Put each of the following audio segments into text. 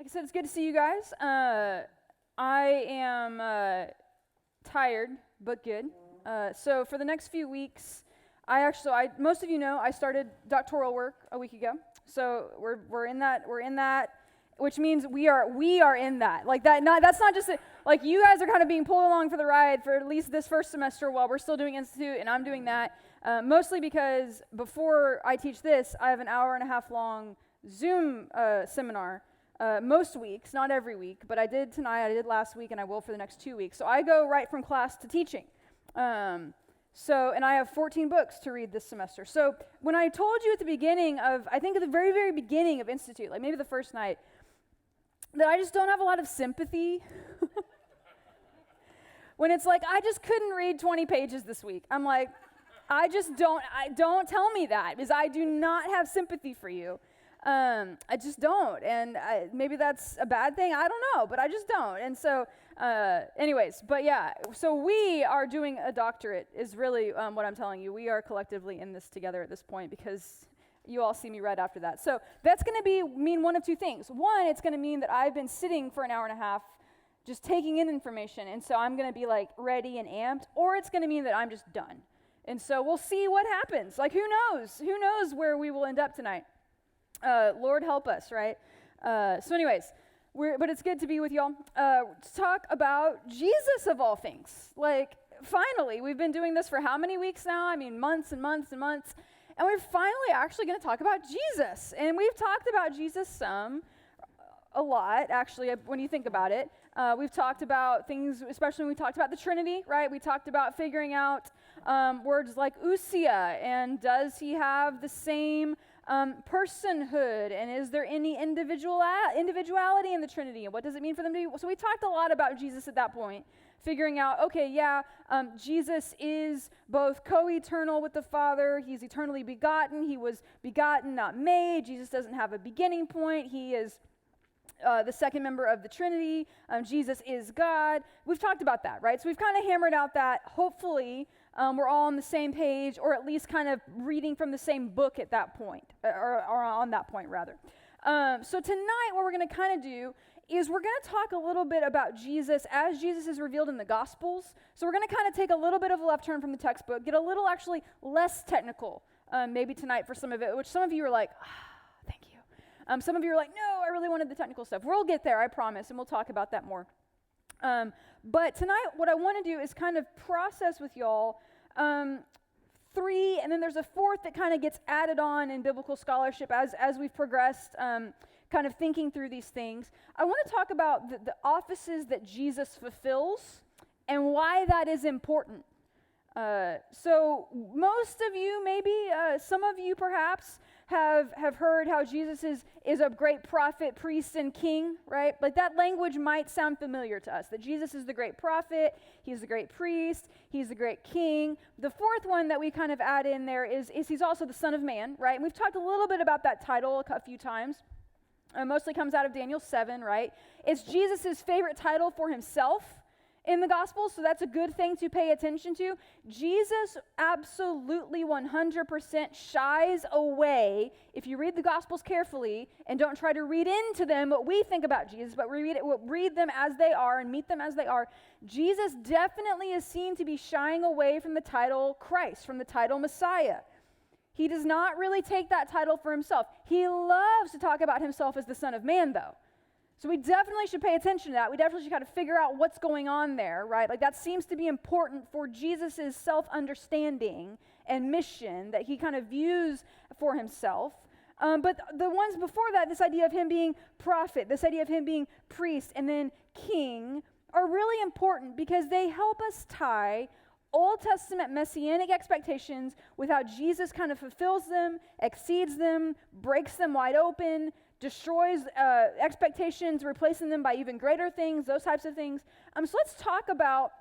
I said, it's good to see you guys. I am tired, but good. So for the next few weeks, most of you know, I started doctoral work a week ago. So we're in that, which means we are in that. Like that. That's not just like you guys are kind of being pulled along for the ride for at least this first semester while we're still doing Institute, and I'm doing that. Mostly because before I teach this, I have an hour and a half long Zoom seminar. Most weeks, not every week, but I did tonight, I did last week, and I will for the next 2 weeks. So I go right from class to teaching. And I have 14 books to read this semester. So when I told you at the beginning I think at the very, very beginning of Institute, like maybe the first night, that I just don't have a lot of sympathy. When it's like, I just couldn't read 20 pages this week. I'm like, don't tell me that, because I do not have sympathy for you. I just don't, and maybe that's a bad thing, I don't know, but I just don't, and so, anyways, but yeah, so we are doing a doctorate, is really what I'm telling you. We are collectively in this together at this point, because you all see me right after that. So that's going to mean one of two things. One, it's going to mean that I've been sitting for an hour and a half just taking in information, and so I'm going to be like ready and amped, or it's going to mean that I'm just done. And so we'll see what happens. Like, who knows where we will end up tonight. Lord help us, right? So anyways, but it's good to be with y'all to talk about Jesus of all things. Like, finally, we've been doing this for how many weeks now? I mean, months and months and months. And we're finally actually going to talk about Jesus. And we've talked about Jesus a lot, actually, when you think about it. We've talked about things, especially when we talked about the Trinity, right? We talked about figuring out words like ousia, and does he have the same personhood, and is there any individuality in the Trinity, and what does it mean for them to be? So we talked a lot about Jesus at that point, figuring out, okay, yeah, Jesus is both co-eternal with the Father, he's eternally begotten, he was begotten, not made, Jesus doesn't have a beginning point, he is the second member of the Trinity, Jesus is God. We've talked about that, right? So we've kind of hammered out that, hopefully, we're all on the same page, or at least kind of reading from the same book at that point, or on that point, rather. So tonight, what we're going to kind of do is we're going to talk a little bit about Jesus as Jesus is revealed in the Gospels. So we're going to kind of take a little bit of a left turn from the textbook, get a little actually less technical, maybe tonight for some of it, which some of you are like, thank you. Some of you are like, no, I really wanted the technical stuff. We'll get there, I promise, and we'll talk about that more. But tonight, what I want to do is kind of process with y'all three, and then there's a fourth that kind of gets added on in biblical scholarship as we've progressed, kind of thinking through these things. I want to talk about the offices that Jesus fulfills and why that is important. So most of you, maybe some of you perhaps, have heard how Jesus is a great prophet, priest, and king, right? Like that language might sound familiar to us, that Jesus is the great prophet, he's the great priest, he's the great king. The fourth one that we kind of add in there is he's also the Son of Man, right? And we've talked a little bit about that title a few times. Mostly comes out of Daniel 7, right? It's Jesus' favorite title for himself in the Gospels, so that's a good thing to pay attention to. Jesus absolutely 100% shies away, if you read the Gospels carefully and don't try to read into them what we think about Jesus, but read them as they are and meet them as they are. Jesus definitely is seen to be shying away from the title Christ, from the title Messiah. He does not really take that title for himself. He loves to talk about himself as the Son of Man, though. So we definitely should pay attention to that. We definitely should kind of figure out what's going on there, right? Like that seems to be important for Jesus' self-understanding and mission that he kind of views for himself. But the ones before that, this idea of him being prophet, this idea of him being priest, and then king, are really important because they help us tie Old Testament messianic expectations with how Jesus kind of fulfills them, exceeds them, breaks them wide open, destroys expectations, replacing them by even greater things, those types of things. So let's talk about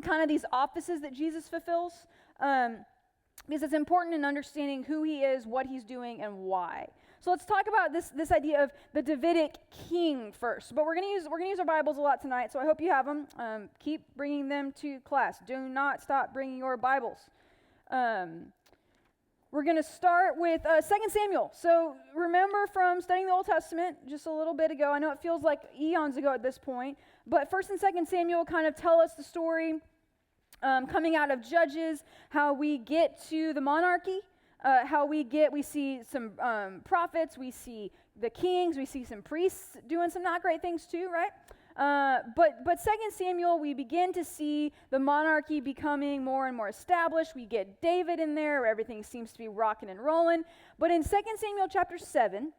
kind of these offices that Jesus fulfills, because it's important in understanding who he is, what he's doing, and why. So let's talk about this idea of the Davidic king first. But we're gonna use our Bibles a lot tonight, so I hope you have them. Keep bringing them to class. Do not stop bringing your Bibles. We're going to start with 2 Samuel. So remember from studying the Old Testament just a little bit ago, I know it feels like eons ago at this point, but 1 and 2 Samuel kind of tell us the story coming out of Judges, how we get to the monarchy, how we see some prophets, we see the kings, we see some priests doing some not great things too, right? But 2 Samuel, we begin to see the monarchy becoming more and more established. We get David in there, where everything seems to be rocking and rolling. But in 2 Samuel chapter 7,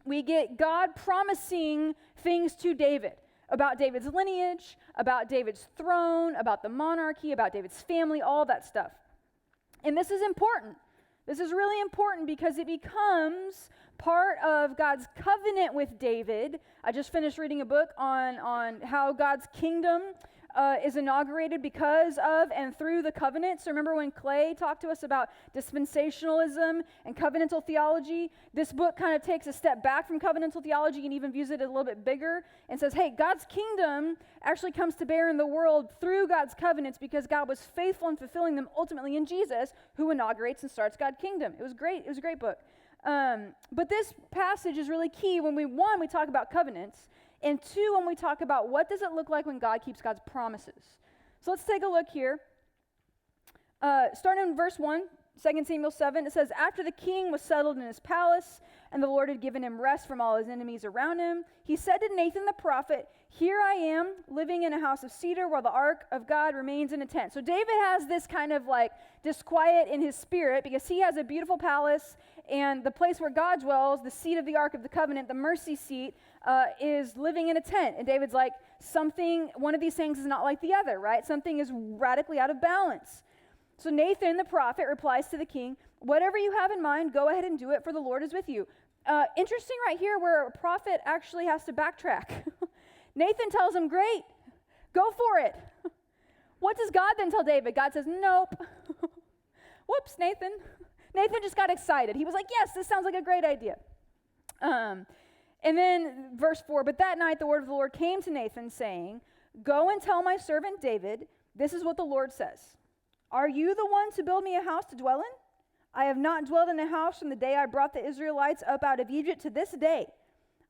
we get God promising things to David, about David's lineage, about David's throne, about the monarchy, about David's family, all that stuff. And this is important. This is really important because it becomes part of God's covenant with David. I just finished reading a book on how God's kingdom is inaugurated because of and through the covenant. So remember when Clay talked to us about dispensationalism and covenantal theology? This book kind of takes a step back from covenantal theology and even views it a little bit bigger and says, hey, God's kingdom actually comes to bear in the world through God's covenants because God was faithful in fulfilling them ultimately in Jesus, who inaugurates and starts God's kingdom. It was great. It was a great book. But this passage is really key when we talk about covenants, and two, when we talk about what does it look like when God keeps God's promises. So let's take a look here. Starting in verse 1, 2 Samuel 7, it says, after the king was settled in his palace, and the Lord had given him rest from all his enemies around him, he said to Nathan the prophet, here I am, living in a house of cedar while the ark of God remains in a tent. So David has this kind of like disquiet in his spirit because he has a beautiful palace, and the place where God dwells, the seat of the Ark of the Covenant, the mercy seat, is living in a tent. And David's like, one of these things is not like the other, right? Something is radically out of balance. So Nathan, the prophet, replies to the king, whatever you have in mind, go ahead and do it, for the Lord is with you. Interesting right here where a prophet actually has to backtrack. Nathan tells him, great, go for it. What does God then tell David? God says, nope. Whoops, Nathan. Nathan just got excited. He was like, yes, this sounds like a great idea. And then verse 4, but that night the word of the Lord came to Nathan saying, go and tell my servant David, this is what the Lord says. Are you the one to build me a house to dwell in? I have not dwelled in a house from the day I brought the Israelites up out of Egypt to this day.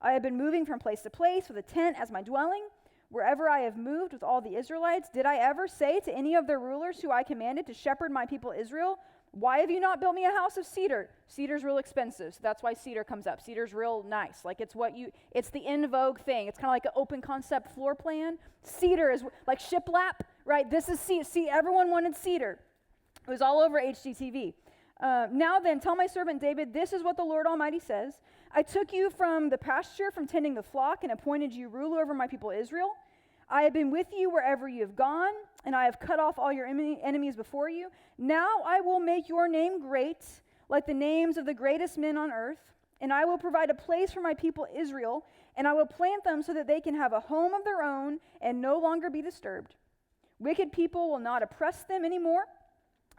I have been moving from place to place with a tent as my dwelling. Wherever I have moved with all the Israelites, did I ever say to any of their rulers who I commanded to shepherd my people Israel, why have you not built me a house of cedar? Cedar's real expensive, so that's why cedar comes up. Cedar's real nice. Like it's the in vogue thing. It's kind of like an open concept floor plan. Cedar is like shiplap, right? This is see, everyone wanted cedar. It was all over HGTV. Now then, tell my servant David, this is what the Lord Almighty says. I took you from the pasture, from tending the flock, and appointed you ruler over my people Israel. I have been with you wherever you have gone, and I have cut off all your enemies before you. Now I will make your name great, like the names of the greatest men on earth, and I will provide a place for my people Israel, and I will plant them so that they can have a home of their own and no longer be disturbed. Wicked people will not oppress them anymore,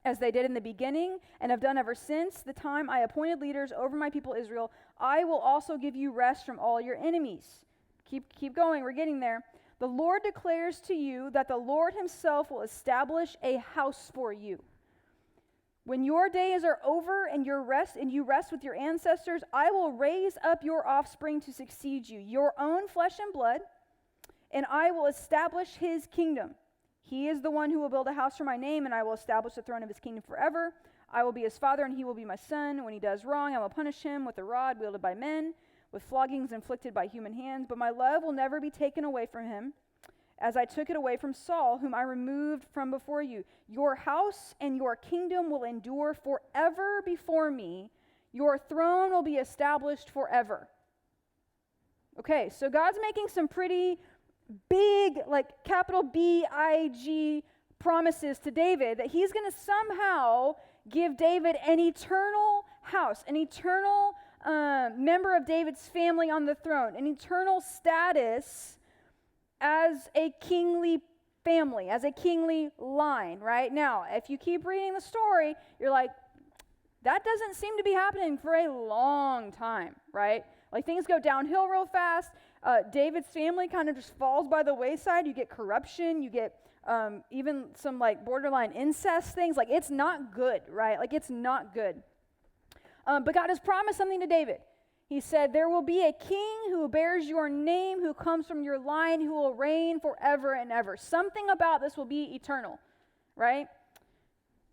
as they did in the beginning and have done ever since the time I appointed leaders over my people Israel. I will also give you rest from all your enemies. Keep going, we're getting there. The Lord declares to you that the Lord himself will establish a house for you. When your days are over and you rest with your ancestors, I will raise up your offspring to succeed you, your own flesh and blood, and I will establish his kingdom. He is the one who will build a house for my name, and I will establish the throne of his kingdom forever. I will be his father, and he will be my son. When he does wrong, I will punish him with a rod wielded by men, with floggings inflicted by human hands. But my love will never be taken away from him, as I took it away from Saul, whom I removed from before you. Your house and your kingdom will endure forever before me. Your throne will be established forever. Okay, so God's making some pretty big, like capital B-I-G promises to David that he's going to somehow give David an eternal house, an eternal member of David's family on the throne, an eternal status as a kingly family, as a kingly line, right? Now, if you keep reading the story, you're like, that doesn't seem to be happening for a long time, right? Like things go downhill real fast. David's family kind of just falls by the wayside. You get corruption. You get even some like borderline incest things. Like it's not good, right? Like it's not good. But God has promised something to David. He said, there will be a king who bears your name, who comes from your line, who will reign forever and ever. Something about this will be eternal, right?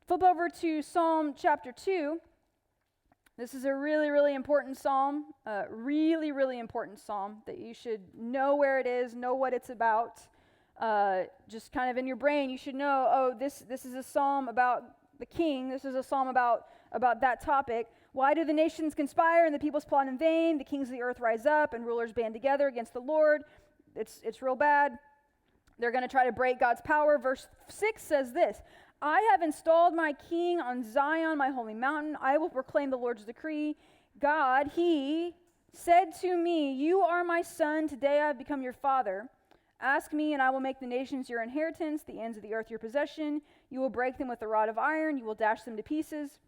Flip over to Psalm chapter 2. This is a really, really important psalm, really, really important psalm that you should know where it is, know what it's about. Just kind of in your brain, you should know, oh, this is a psalm about the king. This is a psalm about that topic. Why do the nations conspire and the peoples plot in vain? The kings of the earth rise up and rulers band together against the Lord. It's real bad. They're going to try to break God's power. Verse 6 says this, I have installed my king on Zion, my holy mountain. I will proclaim the Lord's decree. God, he said to me, you are my son. Today I have become your father. Ask me, and I will make the nations your inheritance, the ends of the earth your possession. You will break them with a rod of iron. You will dash them to pieces.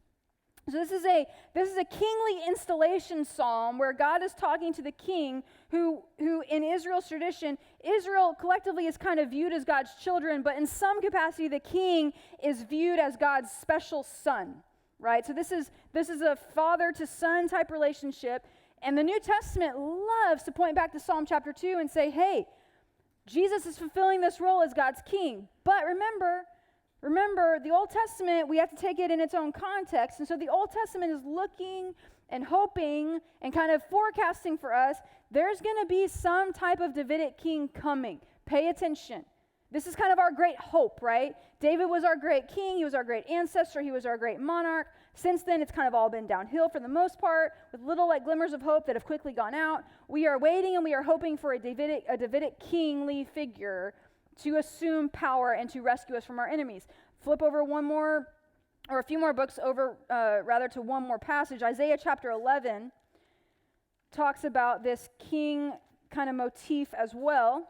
So this is a kingly installation psalm where God is talking to the king who in Israel's tradition, Israel collectively is kind of viewed as God's children, but in some capacity the king is viewed as God's special son, right? So this is a father to son type relationship, and the New Testament loves to point back to Psalm chapter 2 and say, hey, Jesus is fulfilling this role as God's king. But remember, the Old Testament, we have to take it in its own context. And so the Old Testament is looking and hoping and kind of forecasting for us, there's going to be some type of Davidic king coming. Pay attention. This is kind of our great hope, right? David was our great king. He was our great ancestor. He was our great monarch. Since then, it's kind of all been downhill for the most part, with little glimmers of hope that have quickly gone out. We are waiting and we are hoping for a Davidic kingly figure to assume power and to rescue us from our enemies. Flip over one more, or a few more books over, to one more passage. Isaiah chapter 11 talks about this king kind of motif as well.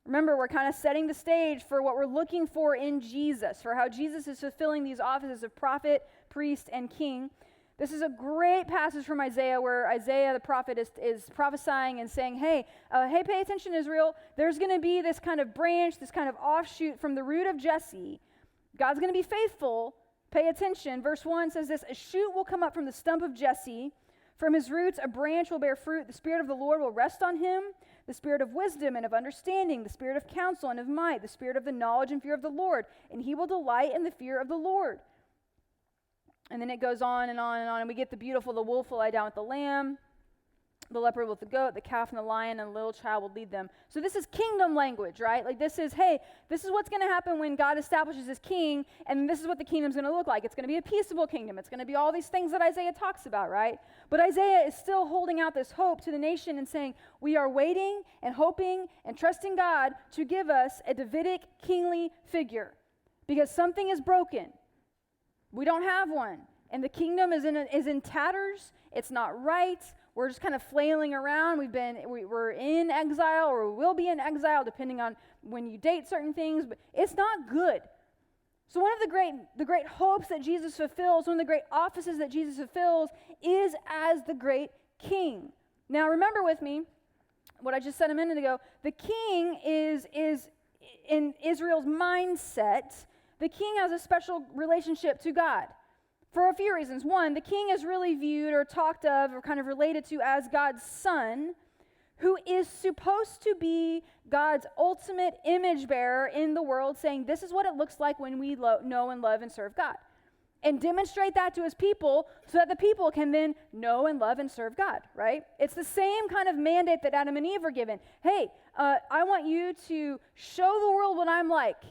Remember, we're kind of setting the stage for what we're looking for in Jesus, for how Jesus is fulfilling these offices of prophet, priest, and king. This is a great passage from Isaiah where Isaiah the prophet is prophesying and saying, hey, pay attention, Israel. There's going to be this kind of branch, this kind of offshoot from the root of Jesse. God's going to be faithful. Pay attention. Verse 1 says this, a shoot will come up from the stump of Jesse. From his roots, a branch will bear fruit. The Spirit of the Lord will rest on him, the Spirit of wisdom and of understanding, the Spirit of counsel and of might, the Spirit of the knowledge and fear of the Lord. And he will delight in the fear of the Lord. And then it goes on and on and on, and we get the wolf will lie down with the lamb, the leopard with the goat, the calf and the lion, and the little child will lead them. So this is kingdom language, right? Like this is what's going to happen when God establishes his king, and this is what the kingdom's going to look like. It's going to be a peaceable kingdom. It's going to be all these things that Isaiah talks about, right? But Isaiah is still holding out this hope to the nation and saying, we are waiting and hoping and trusting God to give us a Davidic kingly figure because something is broken. We don't have one. And the kingdom is in tatters. It's not right. We're just kind of flailing around. We're in exile, or we will be in exile depending on when you date certain things, but it's not good. So one of the great hopes that Jesus fulfills, one of the great offices that Jesus fulfills is as the great king. Now remember with me what I just said a minute ago. The king is in Israel's mindset, the king has a special relationship to God for a few reasons. One, the king is really viewed or talked of or kind of related to as God's son, who is supposed to be God's ultimate image bearer in the world, saying this is what it looks like when we know and love and serve God. And demonstrate that to his people so that the people can then know and love and serve God, right? It's the same kind of mandate that Adam and Eve were given. Hey, I want you to show the world what I'm like.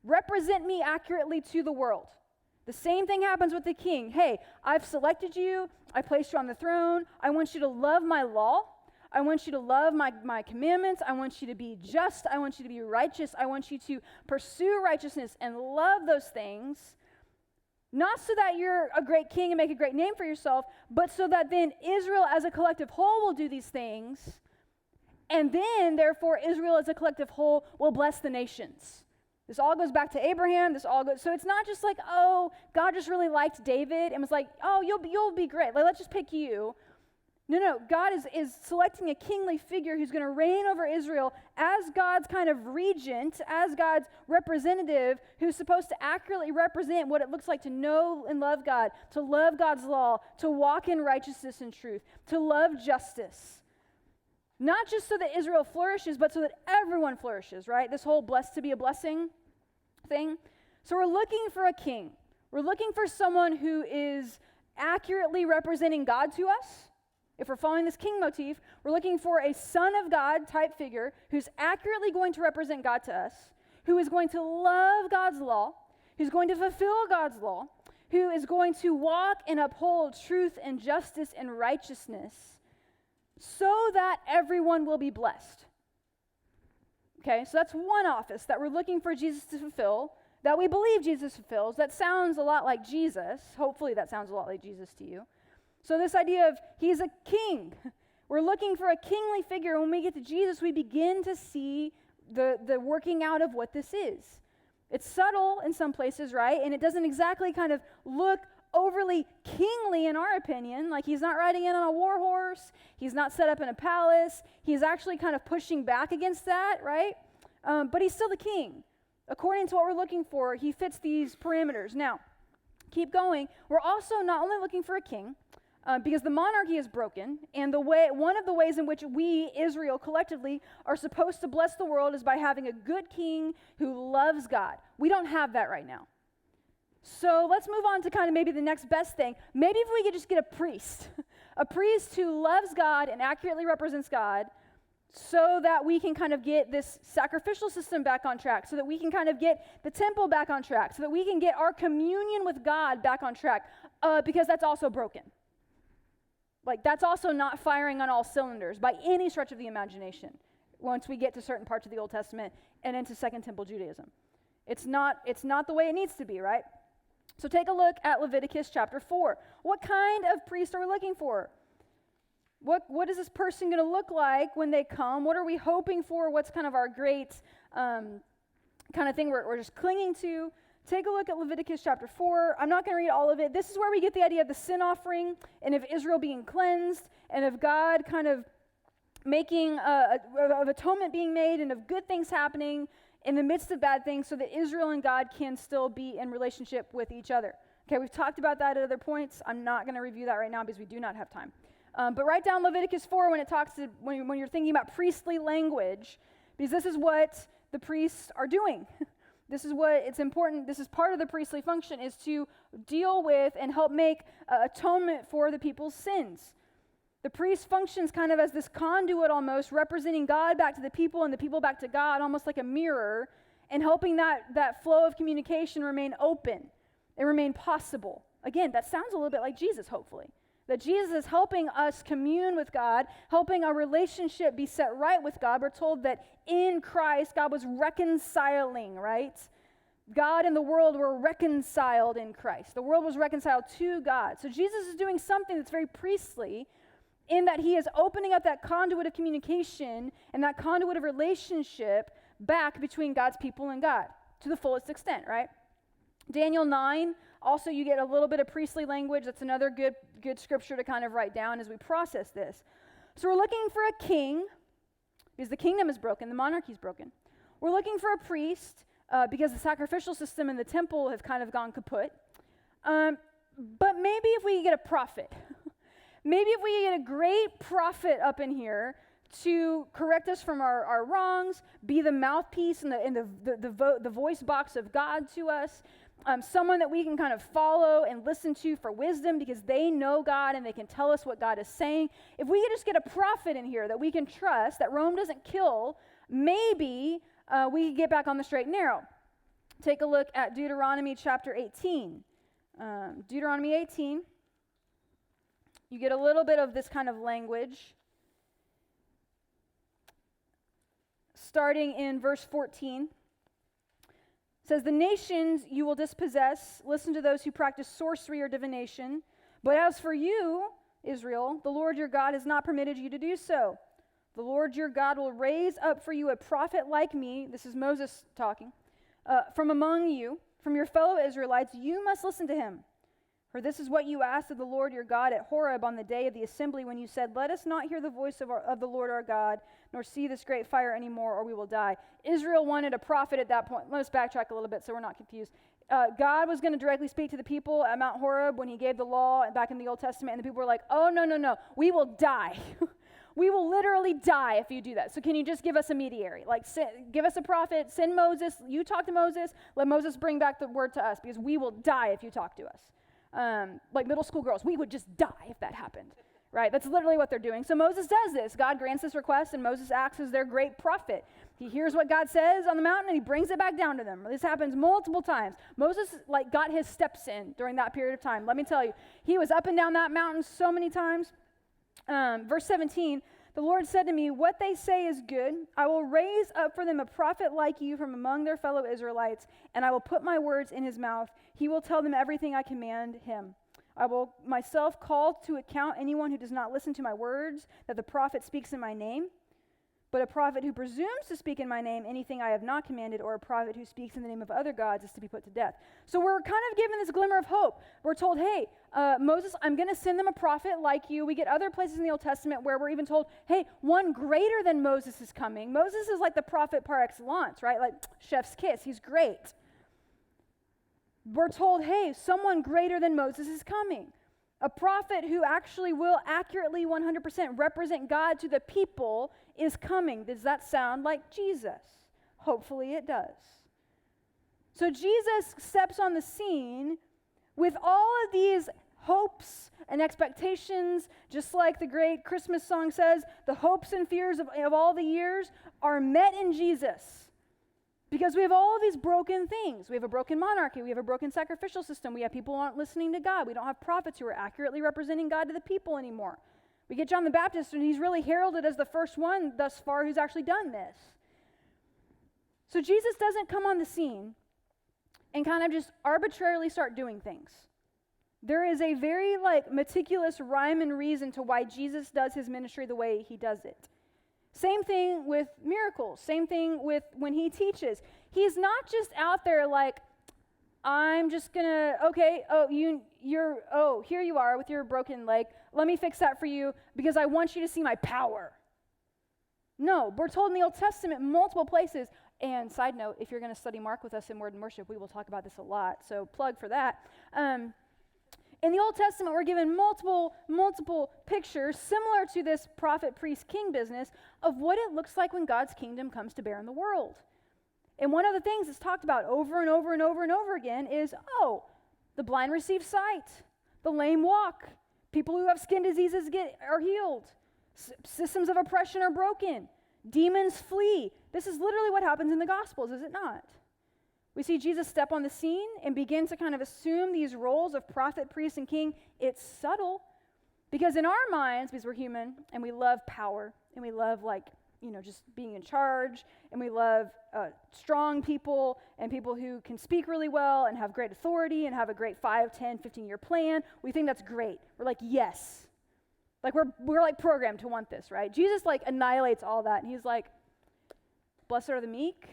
Represent me accurately to the world. The same thing happens with the king. Hey, I've selected you. I placed you on the throne. I want you to love my law. I want you to love my commandments. I want you to be just. I want you to be righteous. I want you to pursue righteousness and love those things. Not so that you're a great king and make a great name for yourself, but so that then Israel as a collective whole will do these things. And then, therefore, Israel as a collective whole will bless the nations. This all goes back to Abraham. So it's not just like, oh, God just really liked David and was like, oh, you'll be great. Like, let's just pick you. No. God is selecting a kingly figure who's going to reign over Israel as God's kind of regent, as God's representative, who's supposed to accurately represent what it looks like to know and love God, to love God's law, to walk in righteousness and truth, to love justice. Not just so that Israel flourishes, but so that everyone flourishes, right? This whole blessed to be a blessing thing. So we're looking for a king. We're looking for someone who is accurately representing God to us. If we're following this king motif, we're looking for a son of God type figure who's accurately going to represent God to us, who is going to love God's law, who's going to fulfill God's law, who is going to walk and uphold truth and justice and righteousness so that everyone will be blessed. Okay, so that's one office that we're looking for Jesus to fulfill, that we believe Jesus fulfills. That sounds a lot like Jesus. Hopefully that sounds a lot like Jesus to you. So this idea of he's a king. We're looking for a kingly figure. When we get to Jesus, we begin to see the working out of what this is. It's subtle in some places, right? And it doesn't exactly kind of look overly kingly in our opinion. Like he's not riding in on a war horse. He's not set up in a palace. He's actually kind of pushing back against that, right? But he's still the king. According to what we're looking for, he fits these parameters. Now, keep going. We're also not only looking for a king, because the monarchy is broken, and one of the ways in which we, Israel, collectively are supposed to bless the world is by having a good king who loves God. We don't have that right now. So let's move on to kind of maybe the next best thing. Maybe if we could just get a priest, a priest who loves God and accurately represents God, so that we can kind of get this sacrificial system back on track, so that we can kind of get the temple back on track, so that we can get our communion with God back on track, because that's also broken. Like, that's also not firing on all cylinders by any stretch of the imagination once we get to certain parts of the Old Testament and into Second Temple Judaism. It's not the way it needs to be, right? So take a look at Leviticus chapter 4. What kind of priest are we looking for? What is this person going to look like when they come? What are we hoping for? What's kind of our great kind of thing we're just clinging to? Take a look at Leviticus chapter 4. I'm not going to read all of it. This is where we get the idea of the sin offering and of Israel being cleansed and of God kind of making, of atonement being made and of good things happening in the midst of bad things so that Israel and God can still be in relationship with each other. Okay, we've talked about that at other points. I'm not going to review that right now because we do not have time. But write down Leviticus 4 when it talks to, when you're thinking about priestly language, because this is what the priests are doing. This is what it's important. This is part of the priestly function, is to deal with and help make atonement for the people's sins. The priest functions kind of as this conduit almost, representing God back to the people and the people back to God, almost like a mirror, and helping that flow of communication remain open and remain possible. Again, that sounds a little bit like Jesus, hopefully. That Jesus is helping us commune with God, helping our relationship be set right with God. We're told that in Christ, God was reconciling, right? God and the world were reconciled in Christ. The world was reconciled to God. So Jesus is doing something that's very priestly in that he is opening up that conduit of communication and that conduit of relationship back between God's people and God to the fullest extent, right? Daniel 9, also you get a little bit of priestly language. That's another good scripture to kind of write down as we process this. So we're looking for a king because the kingdom is broken, the monarchy is broken. We're looking for a priest because the sacrificial system and the temple have kind of gone kaput. But maybe if we get a prophet, maybe if we get a great prophet up in here to correct us from our wrongs, be the mouthpiece and the voice box of God to us, someone that we can kind of follow and listen to for wisdom because they know God and they can tell us what God is saying. If we could just get a prophet in here that we can trust, that Rome doesn't kill, maybe we could get back on the straight and narrow. Take a look at Deuteronomy chapter 18. Deuteronomy 18. You get a little bit of this kind of language. Starting in verse 14. It says, "The nations you will dispossess, listen to those who practice sorcery or divination. But as for you, Israel, the Lord your God has not permitted you to do so. The Lord your God will raise up for you a prophet like me," this is Moses talking, "from among you, from your fellow Israelites. You must listen to him. For this is what you asked of the Lord your God at Horeb on the day of the assembly when you said, let us not hear the voice of the Lord our God, nor see this great fire anymore, or we will die. Israel wanted a prophet at that point. Let's backtrack a little bit so we're not confused. God was going to directly speak to the people at Mount Horeb when he gave the law back in the Old Testament, and the people were like, oh, no, we will die. We will literally die if you do that. So can you just give us a mediary? Like, give us a prophet, send Moses, you talk to Moses, let Moses bring back the word to us, because we will die if you talk to us. Like middle school girls, we would just die if that happened, right? That's literally what they're doing. So Moses does this. God grants this request, and Moses acts as their great prophet. He hears what God says on the mountain, and he brings it back down to them. This happens multiple times. Moses, got his steps in during that period of time. Let me tell you, he was up and down that mountain so many times. Verse 17, the Lord said to me, what they say is good. I will raise up for them a prophet like you from among their fellow Israelites, and I will put my words in his mouth. He will tell them everything I command him. I will myself call to account anyone who does not listen to my words, that the prophet speaks in my name. But a prophet who presumes to speak in my name anything I have not commanded, or a prophet who speaks in the name of other gods, is to be put to death. So we're kind of given this glimmer of hope. We're told, hey, Moses, I'm going to send them a prophet like you. We get other places in the Old Testament where we're even told, hey, one greater than Moses is coming. Moses is like the prophet par excellence, right? Like chef's kiss. He's great. We're told, hey, someone greater than Moses is coming. A prophet who actually will accurately 100% represent God to the people is coming. Does that sound like Jesus? Hopefully it does. So Jesus steps on the scene with all of these hopes and expectations, just like the great Christmas song says, the hopes and fears of all the years are met in Jesus. Because we have all of these broken things. We have a broken monarchy. We have a broken sacrificial system. We have people who aren't listening to God. We don't have prophets who are accurately representing God to the people anymore. We get John the Baptist, and he's really heralded as the first one thus far who's actually done this. So Jesus doesn't come on the scene and kind of just arbitrarily start doing things. There is a very meticulous rhyme and reason to why Jesus does his ministry the way he does it. Same thing with miracles. Same thing with when he teaches. He's not just out there like, I'm just gonna, okay, here you are with your broken leg. Let me fix that for you because I want you to see my power. No, we're told in the Old Testament multiple places. And side note, if you're gonna study Mark with us in Word and Worship, we will talk about this a lot. So plug for that. In the Old Testament, we're given multiple pictures similar to this prophet, priest, king business of what it looks like when God's kingdom comes to bear in the world. And one of the things that's talked about over and over and over and over again is, the blind receive sight, the lame walk, people who have skin diseases are healed, systems of oppression are broken, demons flee. This is literally what happens in the Gospels, is it not? We see Jesus step on the scene and begin to kind of assume these roles of prophet, priest, and king. It's subtle because in our minds, because we're human and we love power and we love just being in charge and we love strong people and people who can speak really well and have great authority and have a great 5, 10, 15-year plan. We think that's great. We're like, yes. We're programmed to want this, right? Jesus annihilates all that and he's like, blessed are the meek,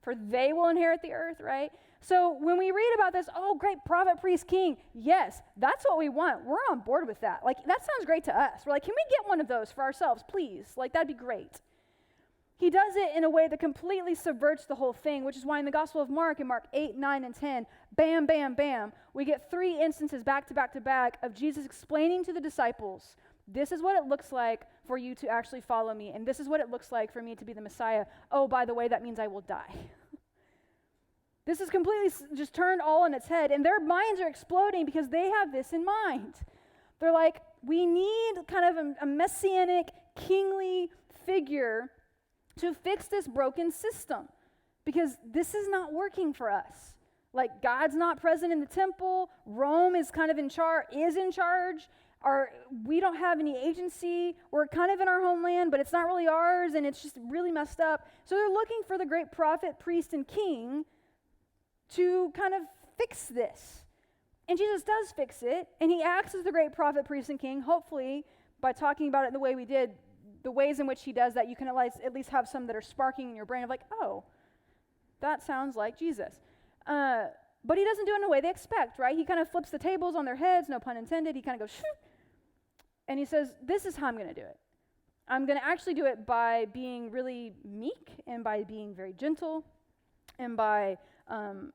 for they will inherit the earth, right? So when we read about this, great prophet, priest, king, yes, that's what we want. We're on board with that. That sounds great to us. We're like, can we get one of those for ourselves, please? That'd be great. He does it in a way that completely subverts the whole thing, which is why in the Gospel of Mark, in Mark 8, 9, and 10, bam, bam, bam, we get 3 instances back to back to back of Jesus explaining to the disciples, this is what it looks like for you to actually follow me, and this is what it looks like for me to be the Messiah. Oh, by the way, that means I will die. This is completely just turned all on its head, and their minds are exploding because they have this in mind. They're like, we need kind of a messianic, kingly figure to fix this broken system because this is not working for us. God's not present in the temple. Rome is kind of in charge. We don't have any agency. We're kind of in our homeland, but it's not really ours, and it's just really messed up. So they're looking for the great prophet, priest, and king to kind of fix this. And Jesus does fix it, and he acts as the great prophet, priest, and king, hopefully, by talking about it the way we did, the ways in which he does that, you can at least have some that are sparking in your brain of that sounds like Jesus. But he doesn't do it in a way they expect, right? He kind of flips the tables on their heads, no pun intended. He kind of goes, shoo, and he says, this is how I'm going to do it. I'm going to actually do it by being really meek and by being very gentle and by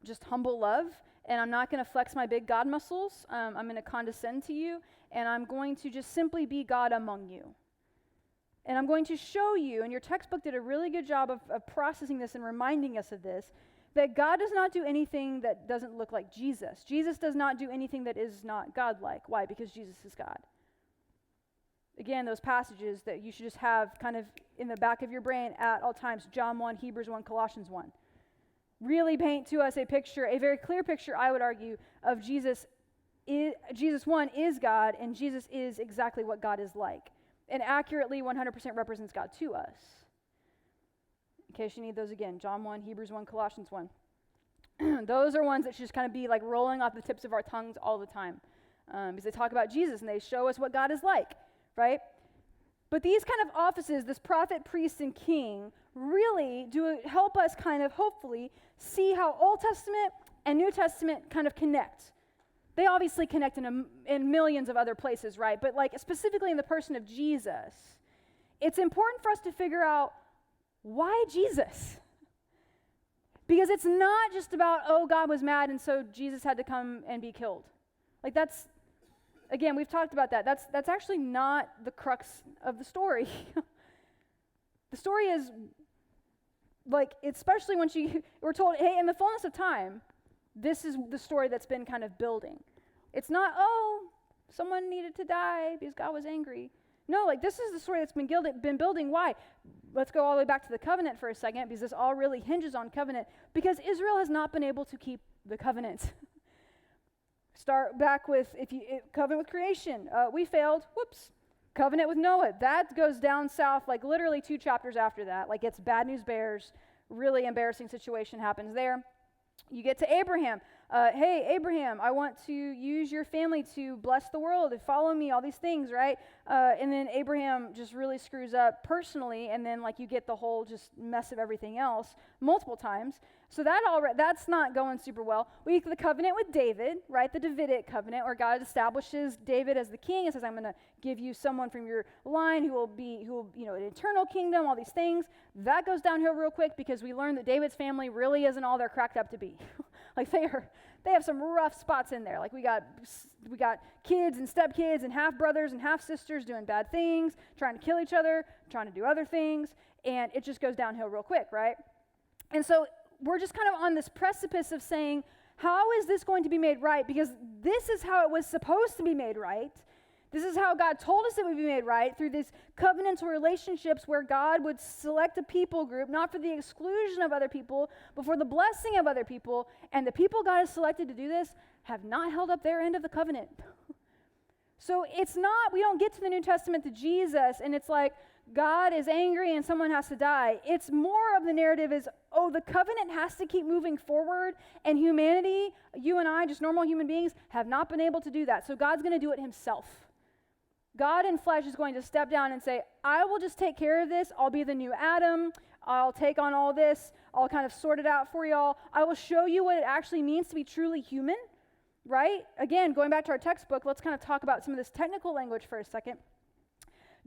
just humble love. And I'm not going to flex my big God muscles. I'm going to condescend to you, and I'm going to just simply be God among you. And I'm going to show you, and your textbook did a really good job of processing this and reminding us of this, that God does not do anything that doesn't look like Jesus. Jesus does not do anything that is not God-like. Why? Because Jesus is God. Again, those passages that you should just have kind of in the back of your brain at all times, John 1, Hebrews 1, Colossians 1. Really paint to us a picture, a very clear picture, I would argue, of Jesus. Jesus, one, is God, and Jesus is exactly what God is like, and accurately 100% represents God to us. In case you need those again, John 1, Hebrews 1, Colossians 1. Those are ones that should just kind of be like rolling off the tips of our tongues all the time, because they talk about Jesus, and they show us what God is like, right? But these kind of offices, this prophet, priest, and king, really do help us kind of hopefully see how Old Testament and New Testament kind of connect. They obviously connect in millions of other places, right? But like specifically in the person of Jesus, it's important for us to figure out why Jesus? Because it's not just about, oh, God was mad and so Jesus had to come and be killed. Like that's, again, we've talked about that. That's actually not the crux of the story. The story is, like, especially when we're told, hey, in the fullness of time, this is the story that's been kind of building. It's not, oh, someone needed to die because God was angry. No, like, this is the story that's been building. Why? Let's go all the way back to the covenant for a second, because this all really hinges on covenant, because Israel has not been able to keep the covenant. Start back with, covenant with creation. We failed. Whoops. Covenant with Noah. That goes down south, like literally 2 chapters after that. Like it's bad news bears. Really embarrassing situation happens there. You get to Abraham. Hey, Abraham, I want to use your family to bless the world and follow me, all these things, right? And then Abraham just really screws up personally, and then like you get the whole just mess of everything else multiple times. So that's not going super well. We get the covenant with David, right? The Davidic covenant, where God establishes David as the king and says, I'm going to give you someone from your line who will an eternal kingdom, all these things. That goes downhill real quick because we learn that David's family really isn't all they're cracked up to be. Like they have some rough spots in there. Like we got kids and stepkids and half brothers and half sisters doing bad things, trying to kill each other, trying to do other things, and it just goes downhill real quick, right? And so we're just kind of on this precipice of saying, how is this going to be made right? Because this is how it was supposed to be made right. This is how God told us it would be made right, through these covenantal relationships where God would select a people group, not for the exclusion of other people, but for the blessing of other people. And the people God has selected to do this have not held up their end of the covenant. So it's not, we don't get to the New Testament to Jesus, and it's like, God is angry and someone has to die. It's more of the narrative is, oh, the covenant has to keep moving forward, and humanity, you and I, just normal human beings, have not been able to do that. So God's going to do it himself. God in flesh is going to step down and say, I will just take care of this. I'll be the new Adam. I'll take on all this. I'll kind of sort it out for y'all. I will show you what it actually means to be truly human, right? Again, going back to our textbook, let's kind of talk about some of this technical language for a second.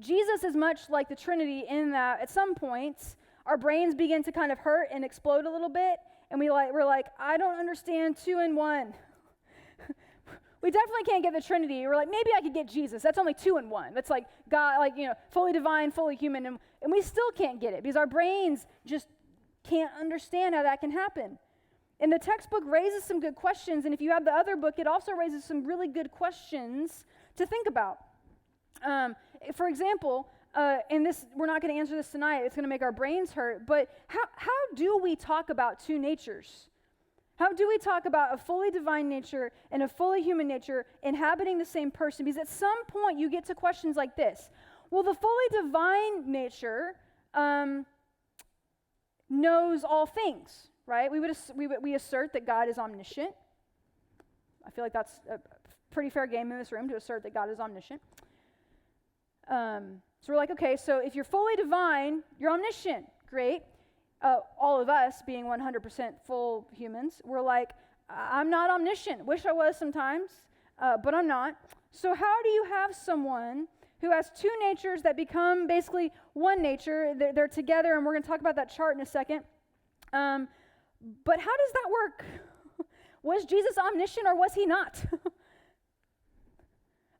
Jesus is much like the Trinity in that at some points our brains begin to kind of hurt and explode a little bit, and we're like, I don't understand 2 and 1. We definitely can't get the Trinity. We're like, maybe I could get Jesus. That's only 2 and 1. That's like God, like, fully divine, fully human, and we still can't get it because our brains just can't understand how that can happen. And the textbook raises some good questions, and if you have the other book, it also raises some really good questions to think about. For example, and this, we're not going to answer this tonight. It's going to make our brains hurt. But how do we talk about 2 natures? How do we talk about a fully divine nature and a fully human nature inhabiting the same person? Because at some point you get to questions like this. Well, the fully divine nature knows all things, right? We assert that God is omniscient. I feel like that's a pretty fair game in this room to assert that God is omniscient. So we're like, okay, so if you're fully divine, you're omniscient. Great. All of us being 100% full humans, we're like, I'm not omniscient. Wish I was sometimes, but I'm not. So how do you have someone who has two natures that become basically one nature? They're together, and we're going to talk about that chart in a second. But how does that work? Was Jesus omniscient or was he not?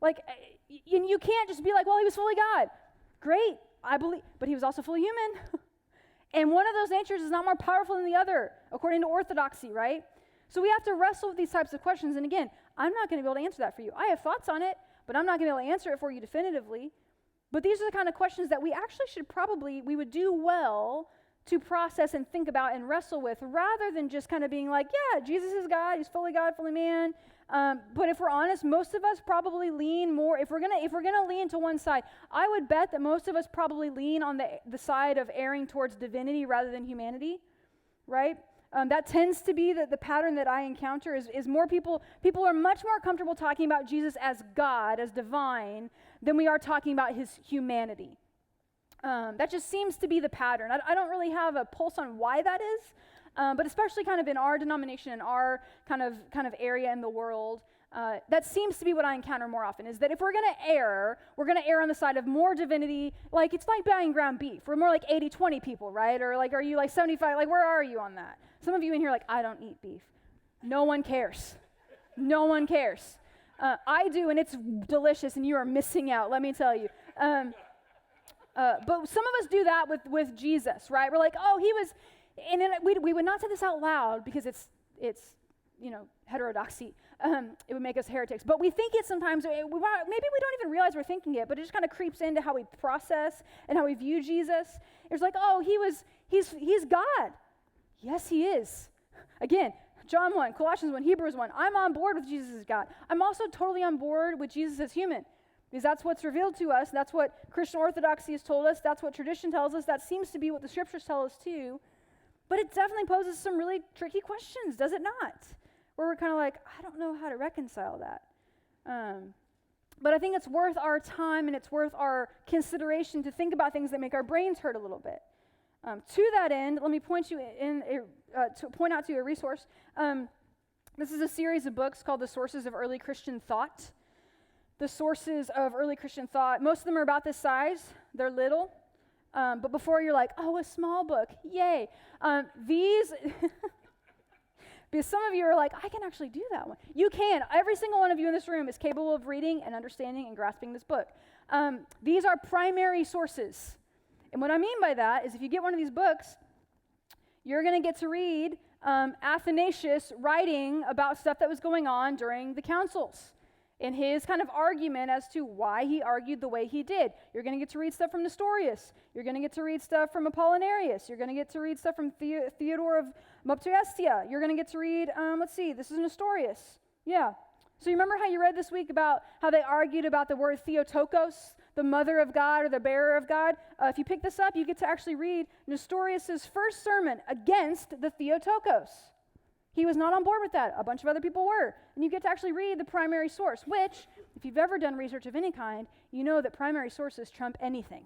Like, you can't just be like, well, he was fully God. Great, I believe, but he was also fully human. And one of those natures is not more powerful than the other, according to orthodoxy, right? So we have to wrestle with these types of questions. And again, I'm not going to be able to answer that for you. I have thoughts on it, but I'm not going to be able to answer it for you definitively. But these are the kind of questions that we actually we would do well to process and think about and wrestle with, rather than just kind of being like, yeah, Jesus is God, he's fully God, fully man. But if we're honest, most of us probably lean more, if we're gonna lean to one side, I would bet that most of us probably lean on the side of erring towards divinity rather than humanity, right? That tends to be the pattern that I encounter is more people are much more comfortable talking about Jesus as God, as divine, than we are talking about his humanity. That just seems to be the pattern. I don't really have a pulse on why that is, but especially kind of in our denomination, in our kind of area in the world, that seems to be what I encounter more often, is that if we're going to err, we're going to err on the side of more divinity. Like, it's like buying ground beef. We're more like 80-20 people, right? Or like, are you like 75? Like, where are you on that? Some of you in here are like, I don't eat beef. No one cares. No one cares. I do, and it's delicious, and you are missing out, let me tell you. But some of us do that with Jesus, right? We're like, oh, he was, and then we would not say this out loud because it's heterodoxy. It would make us heretics. But we think it sometimes, maybe we don't even realize we're thinking it, but it just kind of creeps into how we process and how we view Jesus. It's like, oh, he's God. Yes, he is. Again, John 1, Colossians 1, Hebrews 1, I'm on board with Jesus as God. I'm also totally on board with Jesus as human, because that's what's revealed to us. That's what Christian orthodoxy has told us. That's what tradition tells us. That seems to be what the scriptures tell us too. But it definitely poses some really tricky questions, does it not? Where we're kind of like, I don't know how to reconcile that. But I think it's worth our time and it's worth our consideration to think about things that make our brains hurt a little bit. To that end, let me point out to you a resource. This is a series of books called The Sources of Early Christian Thought. The sources of early Christian thought, most of them are about this size. They're little. But before you're like, oh, a small book, yay. These, because some of you are like, I can actually do that one. You can. Every single one of you in this room is capable of reading and understanding and grasping this book. These are primary sources. And what I mean by that is if you get one of these books, you're going to get to read Athanasius writing about stuff that was going on during the councils, in his kind of argument as to why he argued the way he did. You're going to get to read stuff from Nestorius. You're going to get to read stuff from Apollinarius. You're going to get to read stuff from Theodore of Moptiestia. You're going to get to read, this is Nestorius. Yeah. So you remember how you read this week about how they argued about the word Theotokos, the mother of God or the bearer of God? If you pick this up, you get to actually read Nestorius' first sermon against the Theotokos. He was not on board with that. A bunch of other people were. And you get to actually read the primary source, which, if you've ever done research of any kind, you know that primary sources trump anything.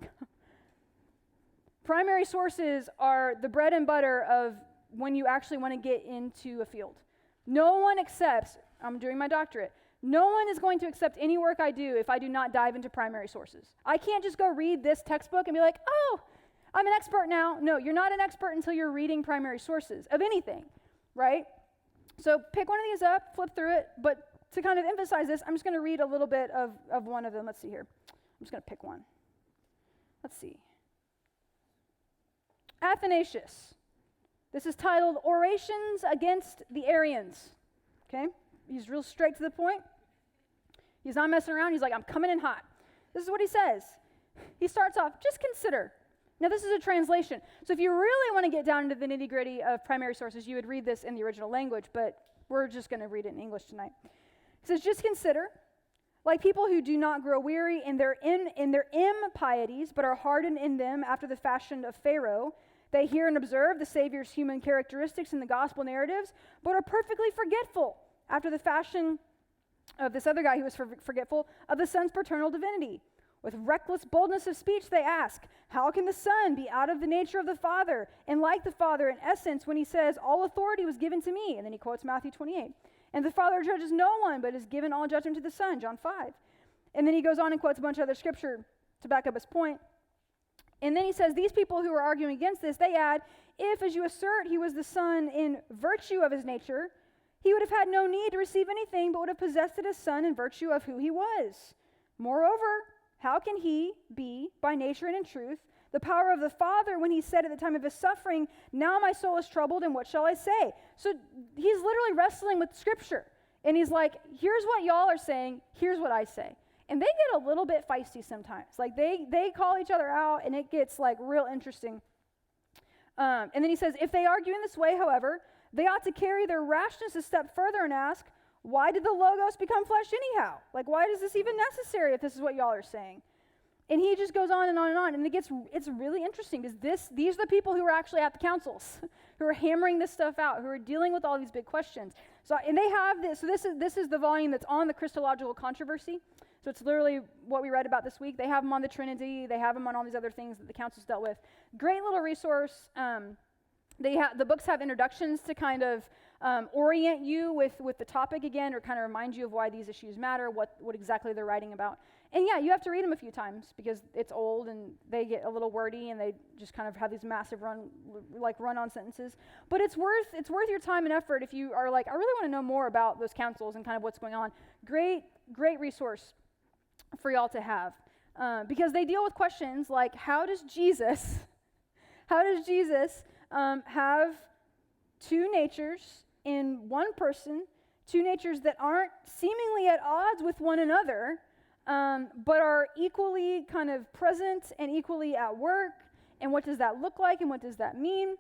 Primary sources are the bread and butter of when you actually want to get into a field. No one accepts, I'm doing my doctorate, no one is going to accept any work I do if I do not dive into primary sources. I can't just go read this textbook and be like, oh, I'm an expert now. No, you're not an expert until you're reading primary sources of anything, right? So pick one of these up, flip through it, but to kind of emphasize this, I'm just going to read a little bit of one of them. Let's see here. I'm just going to pick one. Let's see. Athanasius. This is titled Orations Against the Arians. Okay? He's real straight to the point. He's not messing around. He's like, I'm coming in hot. This is what he says. He starts off, just consider. Now, this is a translation. So if you really want to get down into the nitty-gritty of primary sources, you would read this in the original language, but we're just going to read it in English tonight. It says, just consider, like people who do not grow weary in their impieties, but are hardened in them after the fashion of Pharaoh. They hear and observe the Savior's human characteristics in the gospel narratives, but are perfectly forgetful after the fashion of this other guy who was forgetful of the Son's paternal divinity. With reckless boldness of speech, they ask, how can the Son be out of the nature of the Father and like the Father in essence when he says, all authority was given to me? And then he quotes Matthew 28. And the Father judges no one, but has given all judgment to the Son, John 5. And then he goes on and quotes a bunch of other scripture to back up his point. And then he says, these people who are arguing against this, they add, if, as you assert, he was the Son in virtue of his nature, he would have had no need to receive anything, but would have possessed it as Son in virtue of who he was. Moreover, how can he be, by nature and in truth, the power of the Father when he said at the time of his suffering, now my soul is troubled, and what shall I say? So he's literally wrestling with Scripture. And he's like, here's what y'all are saying, here's what I say. And they get a little bit feisty sometimes. Like they call each other out, and it gets like real interesting. And then he says, if they argue in this way, however, they ought to carry their rashness a step further and ask, why did the Logos become flesh anyhow? Like, why is this even necessary if this is what y'all are saying? And he just goes on and on and on. And it's really interesting because these are the people who are actually at the councils, who are hammering this stuff out, who are dealing with all these big questions. So, and they have this. So this is the volume that's on the Christological controversy. So it's literally what we read about this week. They have them on the Trinity. They have them on all these other things that the councils dealt with. Great little resource. The books have introductions to kind of orient you with the topic again, or kind of remind you of why these issues matter, what exactly they're writing about. And yeah, you have to read them a few times because it's old and they get a little wordy and they just kind of have these massive run-on sentences. But it's worth your time and effort if you are like, I really want to know more about those councils and kind of what's going on. Great resource for y'all to have because they deal with questions like, how does Jesus have two natures in one person, two natures that aren't seemingly at odds with one another, but are equally kind of present and equally at work, and what does that look like and what does that mean?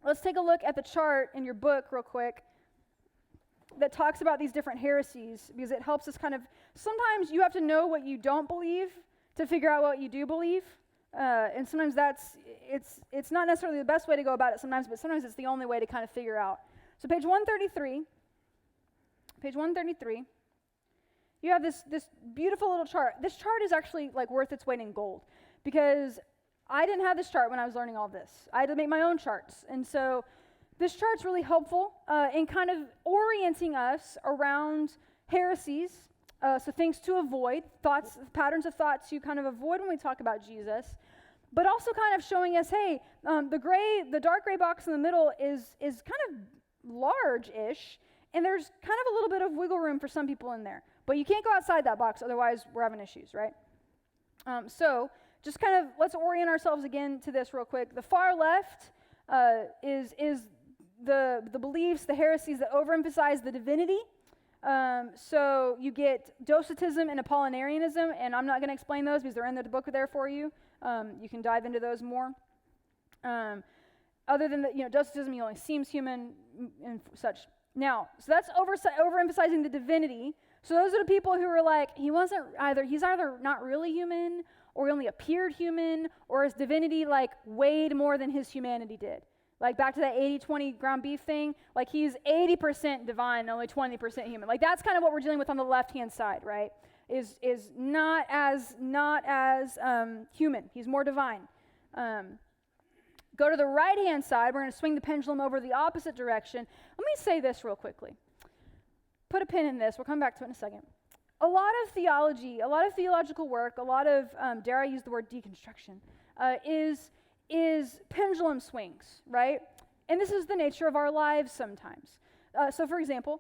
Let's take a look at the chart in your book real quick that talks about these different heresies, because it helps us kind of, sometimes you have to know what you don't believe to figure out what you do believe. And sometimes it's not necessarily the best way to go about it sometimes, but sometimes it's the only way to kind of figure out. So page 133, you have this beautiful little chart. This chart is actually like worth its weight in gold because I didn't have this chart when I was learning all this. I had to make my own charts. And so this chart's really helpful in kind of orienting us around heresies. So things to avoid, patterns of thought to kind of avoid when we talk about Jesus, but also kind of showing us, hey, the dark gray box in the middle is kind of large-ish, and there's kind of a little bit of wiggle room for some people in there. But you can't go outside that box, otherwise we're having issues, right? So just kind of let's orient ourselves again to this real quick. The far left is the beliefs, the heresies that overemphasize the divinity. So you get Docetism and Apollinarianism, and I'm not going to explain those because they're in the book there for you. You can dive into those more. Other than Docetism, he only seems human and such. Now, so that's overemphasizing the divinity. So those are the people who are like, he's either not really human, or he only appeared human, or his divinity like weighed more than his humanity did. Like back to that 80-20 ground beef thing, like he's 80% divine and only 20% human. Like that's kind of what we're dealing with on the left-hand side, right? Is not as human. He's more divine. Go to the right-hand side. We're going to swing the pendulum over the opposite direction. Let me say this real quickly. Put a pin in this. We'll come back to it in a second. A lot of theology, a lot of theological work, a lot of, dare I use the word deconstruction, is pendulum swings, right? And this is the nature of our lives sometimes. So for example,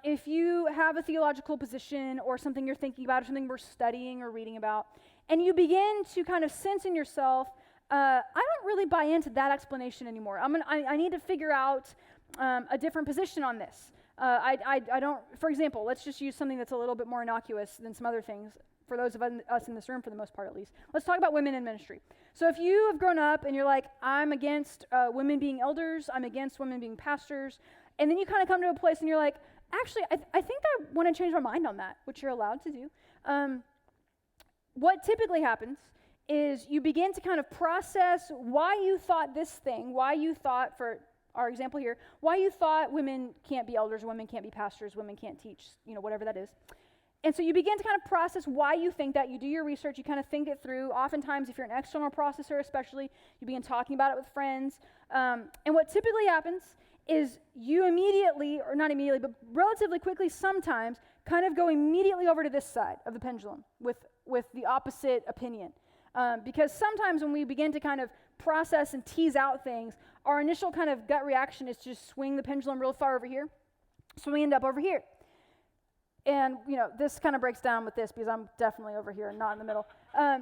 if you have a theological position or something you're thinking about or something we're studying or reading about, and you begin to kind of sense in yourself, I don't really buy into that explanation anymore. I need to figure out a different position on this. I don't, for example, let's just use something that's a little bit more innocuous than some other things, for those of us in this room for the most part at least. Let's talk about women in ministry. So if you have grown up and you're like, I'm against women being elders, I'm against women being pastors, and then you kind of come to a place and you're like, actually, I think I want to change my mind on that, which you're allowed to do. What typically happens is you begin to kind of process why you thought this thing, why you thought, for our example here, why you thought women can't be elders, women can't be pastors, women can't teach, whatever that is. And so you begin to kind of process why you think that. You do your research, you kind of think it through. Oftentimes, if you're an external processor especially, you begin talking about it with friends. And what typically happens is you immediately, or not immediately, but relatively quickly sometimes, kind of go immediately over to this side of the pendulum with the opposite opinion. Because sometimes when we begin to kind of process and tease out things, our initial kind of gut reaction is to just swing the pendulum real far over here. So we end up over here. And, this kind of breaks down with this because I'm definitely over here and not in the middle. I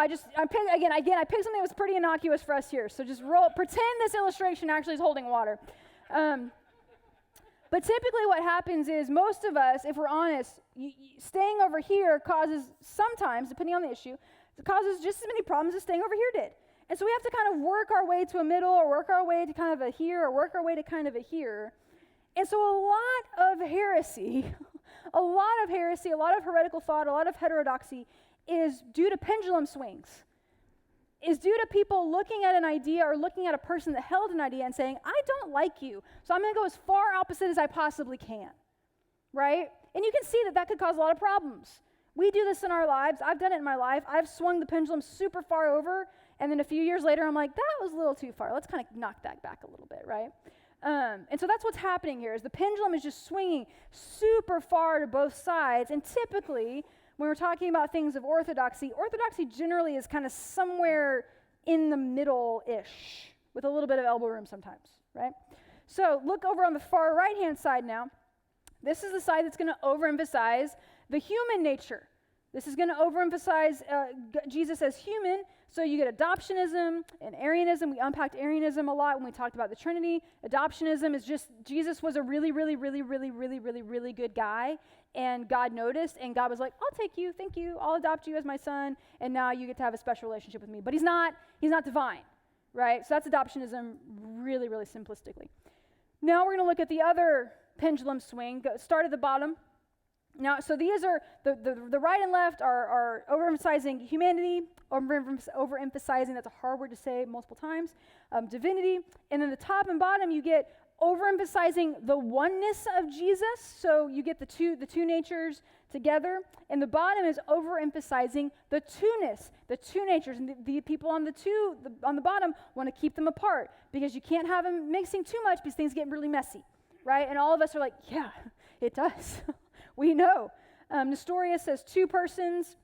picked something that was pretty innocuous for us here. So just pretend this illustration actually is holding water. But typically what happens is most of us, if we're honest, staying over here causes sometimes, depending on the issue, it causes just as many problems as staying over here did. And so we have to kind of work our way to a middle or work our way to kind of a here or work our way to kind of a here. And so a lot of heresy, a lot of heretical thought, a lot of heterodoxy is due to pendulum swings, is due to people looking at an idea or looking at a person that held an idea and saying, I don't like you, so I'm going to go as far opposite as I possibly can, right? And you can see that could cause a lot of problems. We do this in our lives. I've done it in my life. I've swung the pendulum super far over, and then a few years later, I'm like, that was a little too far. Let's kind of knock that back a little bit, right? And so that's what's happening here, is the pendulum is just swinging super far to both sides. And typically, when we're talking about things of orthodoxy generally is kind of somewhere in the middle-ish, with a little bit of elbow room sometimes, right? So look over on the far right-hand side now. This is the side that's going to overemphasize the human nature. This is going to overemphasize Jesus as human. So you get adoptionism and Arianism. We unpacked Arianism a lot when we talked about the Trinity. Adoptionism is just Jesus was a really, really, really, really, really, really, really good guy, and God noticed, and God was like, I'll take you, thank you, I'll adopt you as my son, and now you get to have a special relationship with me. But he's not divine, right? So that's adoptionism really, really simplistically. Now we're going to look at the other pendulum swing. Start at the bottom. Now, so these are, the right and left are overemphasizing humanity, overemphasizing, that's a hard word to say multiple times, divinity. And then the top and bottom, you get overemphasizing the oneness of Jesus. So you get the two natures together. And the bottom is overemphasizing the two-ness, the two natures. And the people on the bottom want to keep them apart because you can't have them mixing too much because things get really messy, right? And all of us are like, yeah, it does. We know. Nestorius says two persons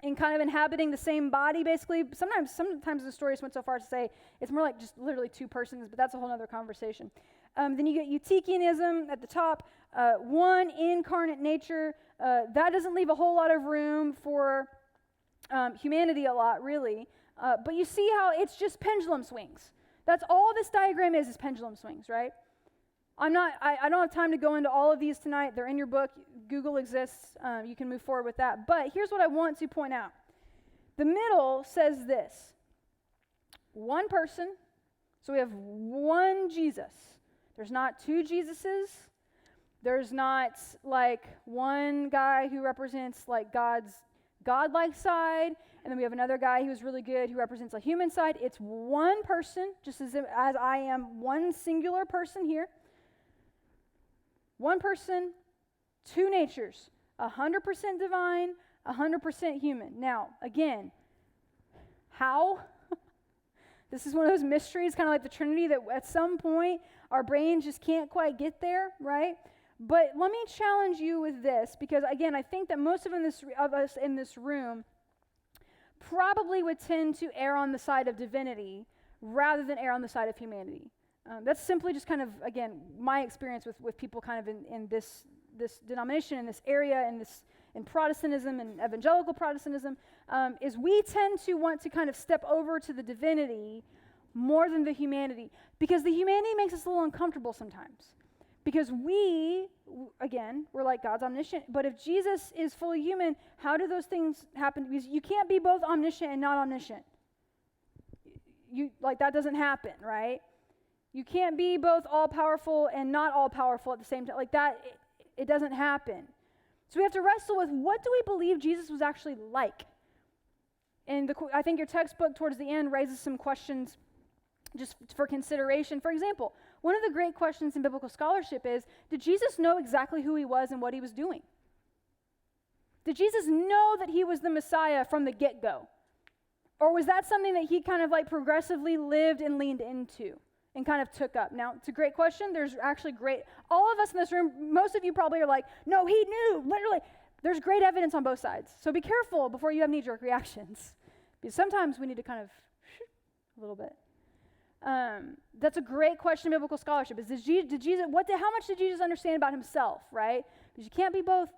in kind of inhabiting the same body, basically. Sometimes Nestorius went so far as to say it's more like just literally two persons, but that's a whole other conversation. Then you get Eutychianism at the top, one incarnate nature. That doesn't leave a whole lot of room for humanity a lot, really. But you see how it's just pendulum swings. That's all this diagram is pendulum swings, right? I don't have time to go into all of these tonight. They're in your book. Google exists. You can move forward with that. But here's what I want to point out. The middle says this. One person. So we have one Jesus. There's not two Jesuses. There's not like one guy who represents like God's godlike side, and then we have another guy who's really good who represents a human side. It's one person, just as I am one singular person here. One person, two natures, 100% divine, 100% human. Now, again, how? This is one of those mysteries, kind of like the Trinity, that at some point our brains just can't quite get there, right? But let me challenge you with this, because again, I think that most of us in this room probably would tend to err on the side of divinity rather than err on the side of humanity. That's simply just kind of, again, my experience with people kind of in this denomination, in this area, in Protestantism and evangelical Protestantism, is we tend to want to kind of step over to the divinity more than the humanity, because the humanity makes us a little uncomfortable sometimes. Because we're like God's omniscient, but if Jesus is fully human, how do those things happen? Because you can't be both omniscient and not omniscient. That doesn't happen, right? You can't be both all-powerful and not all-powerful at the same time. Like that, it doesn't happen. So we have to wrestle with, what do we believe Jesus was actually like? And I think your textbook towards the end raises some questions just for consideration. For example, one of the great questions in biblical scholarship is, did Jesus know exactly who he was and what he was doing? Did Jesus know that he was the Messiah from the get-go? Or was that something that he kind of like progressively lived and leaned into and kind of took up? Now, it's a great question. There's actually all of us in this room, most of you probably are like, no, he knew, literally. There's great evidence on both sides. So be careful before you have knee-jerk reactions. Because sometimes we need to kind of a little bit. That's a great question in biblical scholarship. Is how much did Jesus understand about himself, right? Because you can't be both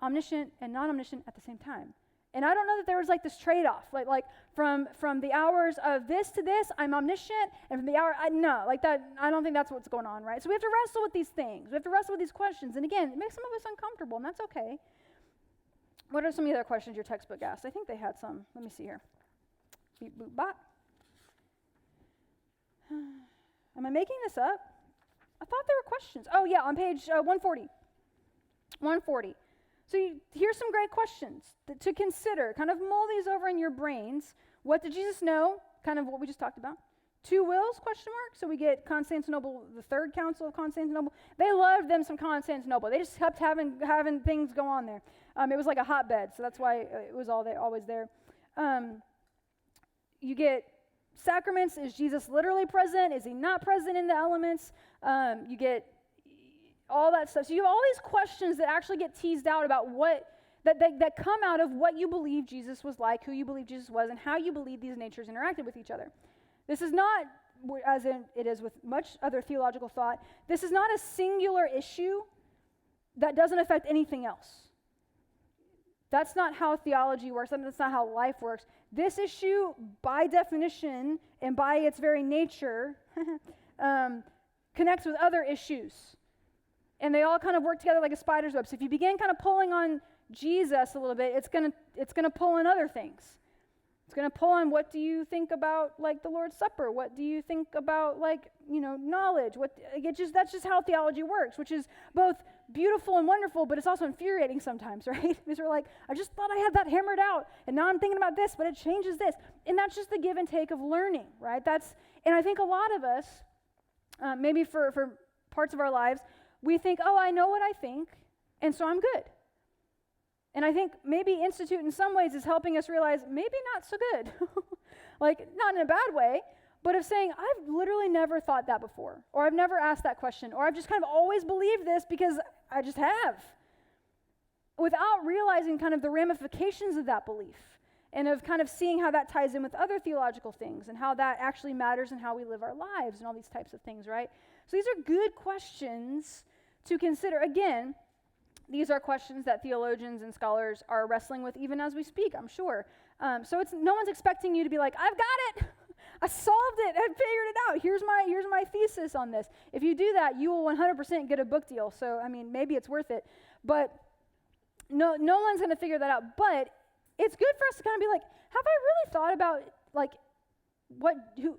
omniscient and non-omniscient at the same time. And I don't know that there was like this trade-off, like from the hours of this to this, I'm omniscient, and from the hour, I don't think that's what's going on, right? So we have to wrestle with these things. We have to wrestle with these questions. And again, it makes some of us uncomfortable, and that's okay. What are some of the other questions your textbook asked? I think they had some. Let me see here. Beep, boop, bop. Am I making this up? I thought there were questions. Oh, yeah, on page 140. 140. So here's some great questions to consider. Kind of mull these over in your brains. What did Jesus know? Kind of what we just talked about. Two wills, question mark. So we get Constantinople, the Third Council of Constantinople. They loved them some Constantinople. They just kept having things go on there. It was like a hotbed, so that's why it was always there. You get sacraments. Is Jesus literally present? Is he not present in the elements? You get all that stuff. So you have all these questions that actually get teased out about that come out of what you believe Jesus was like, who you believe Jesus was, and how you believe these natures interacted with each other. This is not, as in it is with much other theological thought, this is not a singular issue that doesn't affect anything else. That's not how theology works. That's not how life works. This issue, by definition and by its very nature, connects with other issues. And they all kind of work together like a spider's web. So if you begin kind of pulling on Jesus a little bit, it's gonna pull in other things. It's gonna pull on, what do you think about like the Lord's Supper? What do you think about like, knowledge? That's just how theology works, which is both beautiful and wonderful, but it's also infuriating sometimes, right? Because we're like, I just thought I had that hammered out, and now I'm thinking about this, but it changes this. And that's just the give and take of learning, right? And I think a lot of us, maybe for parts of our lives, we think, oh, I know what I think, and so I'm good. And I think maybe Institute in some ways is helping us realize maybe not so good. Like, not in a bad way, but of saying, I've literally never thought that before, or I've never asked that question, or I've just kind of always believed this because I just have, without realizing kind of the ramifications of that belief, and of kind of seeing how that ties in with other theological things, and how that actually matters in how we live our lives, and all these types of things, right? So these are good questions to consider. Again, these are questions that theologians and scholars are wrestling with even as we speak, I'm sure. So no one's expecting you to be like, I've got it. I solved it. I figured it out. Here's my thesis on this. If you do that, you will 100% get a book deal. So, I mean, maybe it's worth it. But no one's going to figure that out. But it's good for us to kind of be like, have I really thought about, like,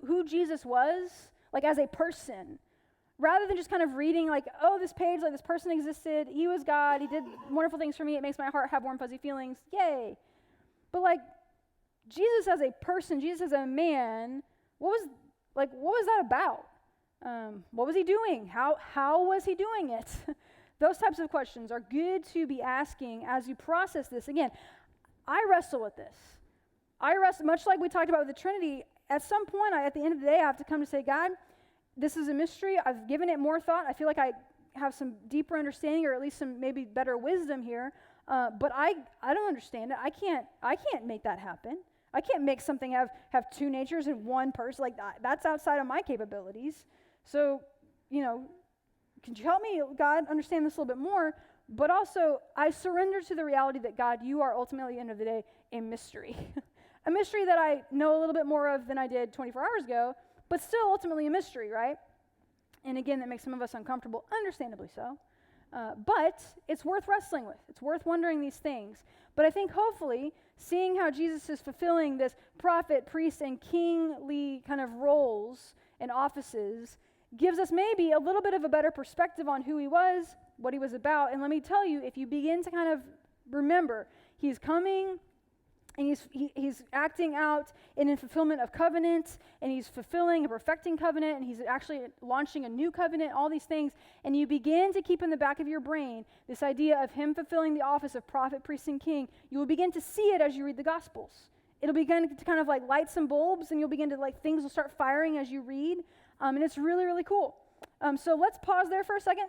who Jesus was, like, as a person? Rather than just kind of reading, like, oh, this page, like, this person existed. He was God. He did wonderful things for me. It makes my heart have warm, fuzzy feelings. Yay. But, like, Jesus as a person, Jesus as a man, what was that about? What was he doing? How was he doing it? Those types of questions are good to be asking as you process this. Again, I wrestle with this. Much like we talked about with the Trinity, at some point, at the end of the day, I have to come to say, God, this is a mystery. I've given it more thought. I feel like I have some deeper understanding, or at least some maybe better wisdom here. But I don't understand it. I can't make that happen. I can't make something have two natures in one person. Like, that's outside of my capabilities. So, could you help me, God, understand this a little bit more? But also, I surrender to the reality that, God, you are ultimately, at the end of the day, a mystery. A mystery that I know a little bit more of than I did 24 hours ago, but still ultimately a mystery, right? And again, that makes some of us uncomfortable, understandably so. But it's worth wrestling with. It's worth wondering these things. But I think hopefully, seeing how Jesus is fulfilling this prophet, priest, and kingly kind of roles and offices gives us maybe a little bit of a better perspective on who he was, what he was about. And let me tell you, if you begin to kind of remember, he's coming and he's acting out in fulfillment of covenant, and he's fulfilling and perfecting covenant, and he's actually launching a new covenant, all these things. And you begin to keep in the back of your brain this idea of him fulfilling the office of prophet, priest, and king. You will begin to see it as you read the Gospels. It'll begin to kind of like light some bulbs, and you'll begin to things will start firing as you read. And it's really, really cool. So let's pause there for a second.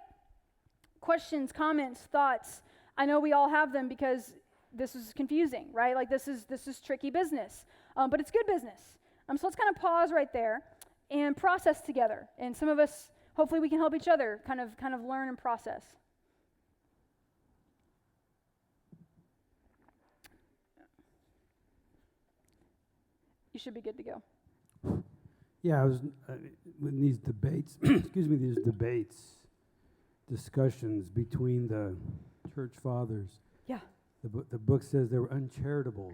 Questions, comments, thoughts. I know we all have them because this is confusing, right? This is tricky business, but it's good business. So let's kind of pause right there and process together. And some of us, hopefully, we can help each other kind of learn and process. You should be good to go. Yeah, I was with these debates. Discussions between the church fathers. Yeah. The book says they were uncharitable.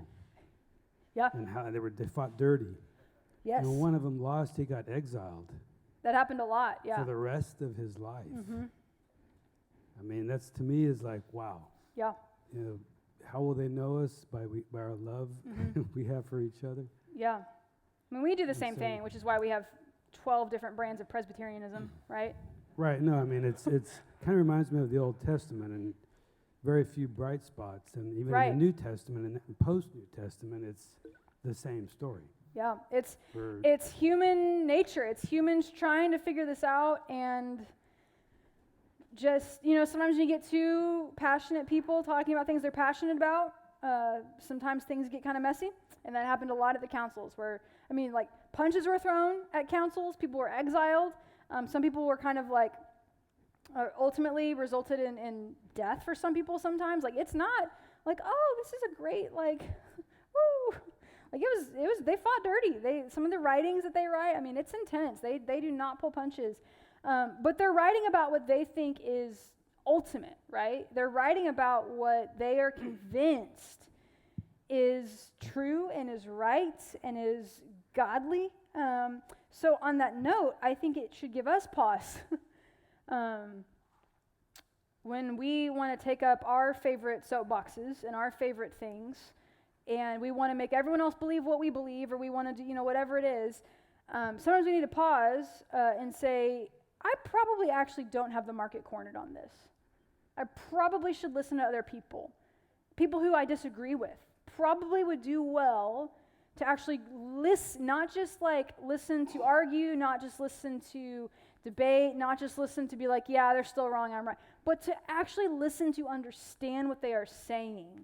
Yeah. And how they fought dirty. Yes. And when one of them lost, he got exiled. That happened a lot, yeah. For the rest of his life. Mm-hmm. I mean, that's to me is like, wow. Yeah. You know, how will they know us? By our love we have for each other. Yeah. I mean, we do the same thing, which is why we have 12 different brands of Presbyterianism, right? Right. No, I mean, it's kind of reminds me of the Old Testament and very few bright spots. And even in the New Testament and post-New Testament, it's the same story. Yeah. It's human nature. It's humans trying to figure this out, and just, sometimes when you get too passionate people talking about things they're passionate about, sometimes things get kind of messy. And that happened a lot at the councils where, punches were thrown at councils, people were exiled. Some people were kind of ultimately resulted in death for some people sometimes. It's not oh, this is a great, woo. They fought dirty. Some of the writings that they write, it's intense. They do not pull punches. But they're writing about what they think is ultimate, right? They're writing about what they are convinced is true and is right and is godly. So on that note, I think it should give us pause. When we want to take up our favorite soapboxes and our favorite things, and we want to make everyone else believe what we believe, or we want to do, whatever it is, sometimes we need to pause and say, I probably actually don't have the market cornered on this. I probably should listen to other people who I disagree with. Probably would do well to actually listen, not just listen to argue, not just listen to debate, not just listen to be yeah, they're still wrong, I'm right, but to actually listen to understand what they are saying.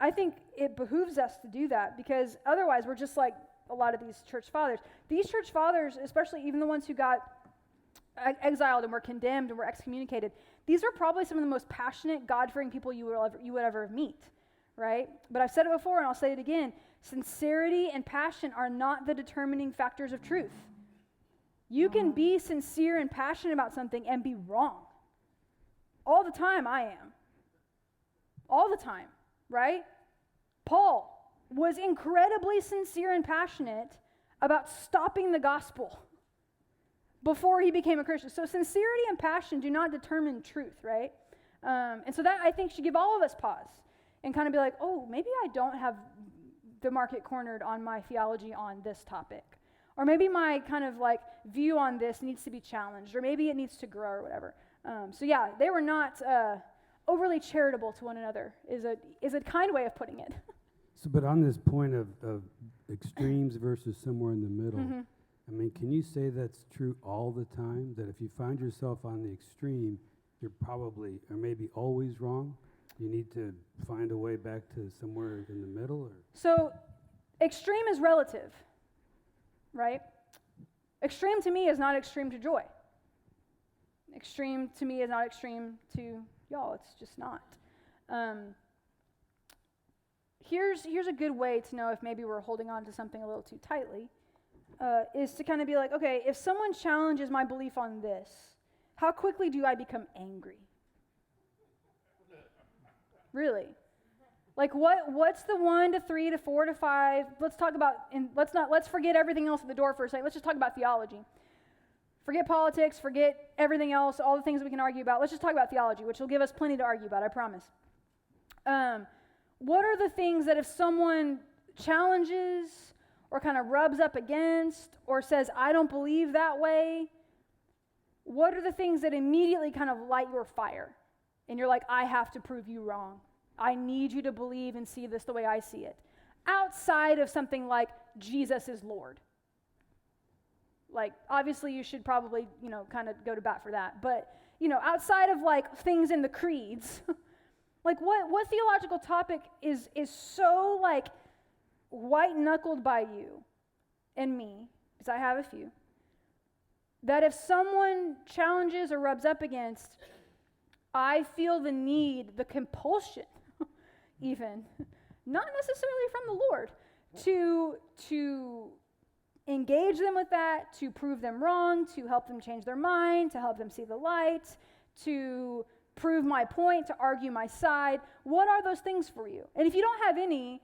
I think it behooves us to do that, because otherwise we're just like a lot of these church fathers. These church fathers, especially even the ones who got exiled and were condemned and were excommunicated, these are probably some of the most passionate, God-fearing people you would ever meet. Right? But I've said it before and I'll say it again. Sincerity and passion are not the determining factors of truth. You can be sincere and passionate about something and be wrong. All the time I am. All the time, right? Paul was incredibly sincere and passionate about stopping the gospel before he became a Christian. So sincerity and passion do not determine truth, right? And so that, I think, should give all of us pause. And kind of be oh, maybe I don't have the market cornered on my theology on this topic. Or maybe my kind of view on this needs to be challenged. Or maybe it needs to grow or whatever. So yeah, they were not overly charitable to one another, is a kind way of putting it. So, but on this point of extremes versus somewhere in the middle, can you say that's true all the time? That if you find yourself on the extreme, you're probably, or maybe always wrong? You need to find a way back to somewhere in the middle? Or? So, extreme is relative, right? Extreme to me is not extreme to Joy. Extreme to me is not extreme to y'all. It's just not. Here's a good way to know if maybe we're holding on to something a little too tightly, is to kind of be okay, if someone challenges my belief on this, how quickly do I become angry? Really? What's the 1 to 3 to 4 to 5? Let's talk about, let's forget everything else at the door for a second. Let's just talk about theology. Forget politics, forget everything else, all the things we can argue about. Let's just talk about theology, which will give us plenty to argue about, I promise. What are the things that if someone challenges or kind of rubs up against or says, I don't believe that way, what are the things that immediately kind of light your fire? And you're like, I have to prove you wrong. I need you to believe and see this the way I see it. Outside of something like Jesus is Lord. Like, obviously you should probably, kind of go to bat for that. But, outside of like things in the creeds, like what theological topic is so like white-knuckled by you and me, because I have a few, that if someone challenges or rubs up against, I feel the need, the compulsion, even, not necessarily from the Lord, to engage them with that, to prove them wrong, to help them change their mind, to help them see the light, to prove my point, to argue my side. What are those things for you? And if you don't have any,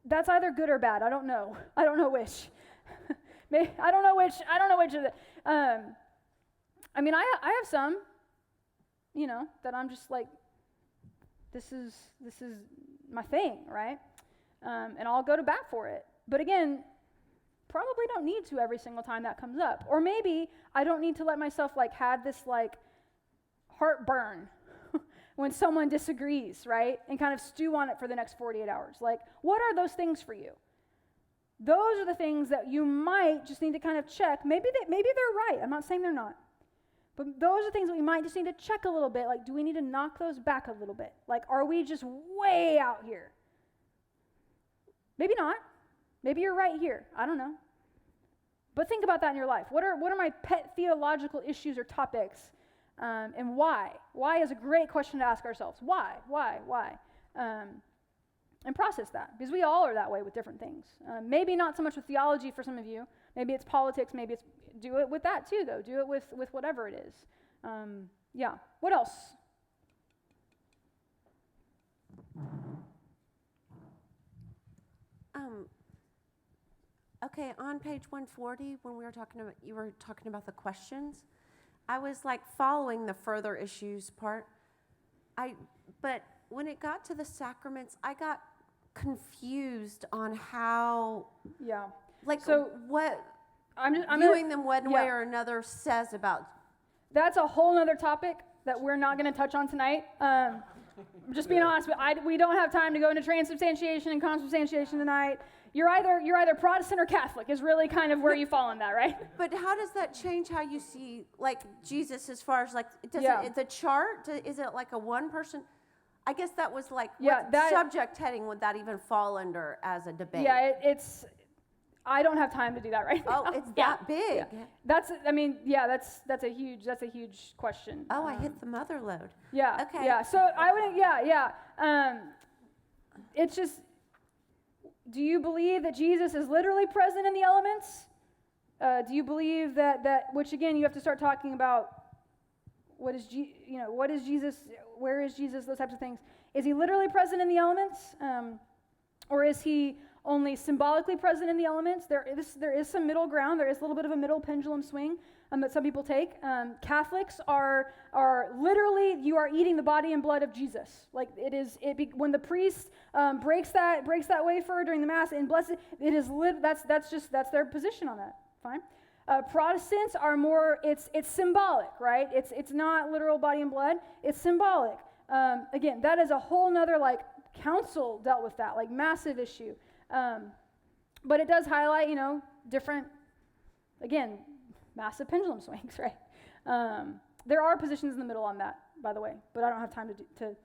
that's either good or bad. I don't know. I don't know which. I don't know which of the. I have some, that I'm just like, this is my thing, right? And I'll go to bat for it. But again, probably don't need to every single time that comes up. Or maybe I don't need to let myself like have this like heartburn when someone disagrees, right? And kind of stew on it for the next 48 hours. Like, what are those things for you? Those are the things that you might just need to kind of check. Maybe they're right. I'm not saying they're not. But those are things that we might just need to check a little bit. Like, do we need to knock those back a little bit? Like, are we just way out here? Maybe not. Maybe you're right here. I don't know. But think about that in your life. What are my pet theological issues or topics? And why? Why is a great question to ask ourselves. Why? And process that. Because we all are that way with different things. Maybe not so much with theology for some of you. Maybe it's politics. Maybe it's, do it with that too, though. Do it with whatever it is. Yeah. What else? Okay, on page 140, when you were talking about the questions, I was like following the further issues part. But when it got to the sacraments, I got confused on how. Yeah. Like, so what I'm viewing them one way or another says about. That's a whole other topic that we're not going to touch on tonight. Just being honest, we don't have time to go into transubstantiation and consubstantiation tonight. You're either Protestant or Catholic is really kind of where you fall in that, right? But how does that change how you see like Jesus as far as like the chart? Is it like a one person? I guess that was like what subject heading would that even fall under as a debate? Yeah, it's. I don't have time to do that right now. Oh, it's that big. Yeah. That's a huge question. Oh, I hit the mother load. Yeah. Okay. Yeah. So I wouldn't. Yeah. It's just. Do you believe that Jesus is literally present in the elements? Do you believe that which again you have to start talking about what is Jesus, where is Jesus, those types of things. Is he literally present in the elements? Or is he only symbolically present in the elements? There is some middle ground. There is a little bit of a middle pendulum swing that some people take. Catholics are literally, you are eating the body and blood of Jesus. Like when the priest breaks that wafer during the mass and blesses it, that's their position on that. Fine. Protestants are more, it's symbolic, right? It's not literal body and blood. It's symbolic. Again, that is a whole nother like council dealt with that, like massive issue. But it does highlight, different, again, massive pendulum swings, right? There are positions in the middle on that, by the way, but I don't have time to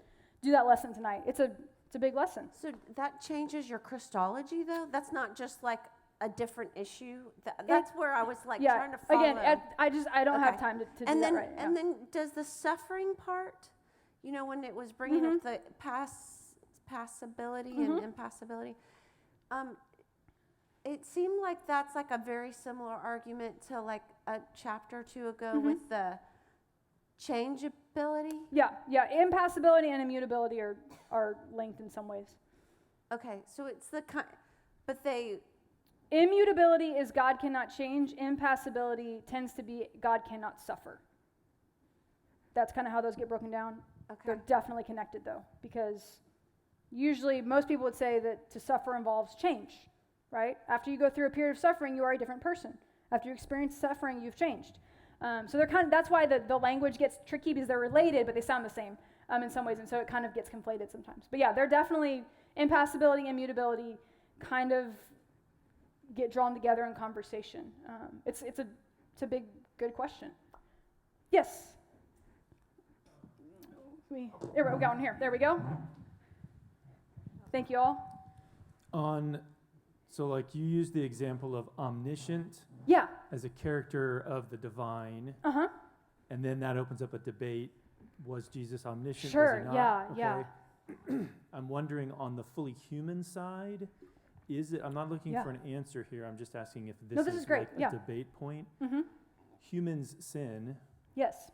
do that lesson tonight. It's a big lesson. So that changes your Christology, though? That's not just like a different issue? That's where I was like trying to follow. Again, I don't have time to do that right now. And then does the suffering part, when it was bringing up the passability and impassibility, it seemed like that's like a very similar argument to like a chapter or two ago with the changeability. Yeah, impassibility and immutability are linked in some ways. Okay, so it's immutability is God cannot change. Impassibility tends to be God cannot suffer. That's kind of how those get broken down. Okay. They're definitely connected though, because Usually, most people would say that to suffer involves change, right? After you go through a period of suffering, you are a different person. After you experience suffering, you've changed. So that's why the language gets tricky, because they're related, but they sound the same in some ways, and so it kind of gets conflated sometimes. But yeah, they're definitely impassibility, immutability, kind of get drawn together in conversation. It's a big, good question. Yes. There we go. Here. There we go. Thank you all. So like you used the example of omniscient as a character of the divine. Uh-huh. And then that opens up a debate. Was Jesus omniscient? Sure, Was he not? yeah. I'm wondering on the fully human side, is it, I'm not looking for an answer here, I'm just asking if this is great. like a debate point. Mm-hmm. Humans sin. Yes.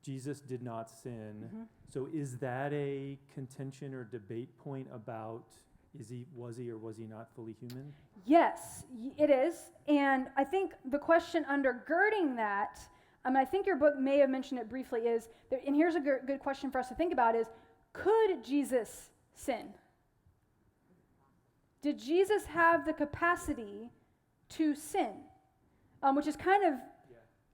Jesus did not sin. Mm-hmm. So is that a contention or debate point about was he or was he not fully human? Yes, it is. And I think the question undergirding that, I think your book may have mentioned it briefly, is, and here's a good question for us to think about is, could Jesus sin? Did Jesus have the capacity to sin? Which is kind of,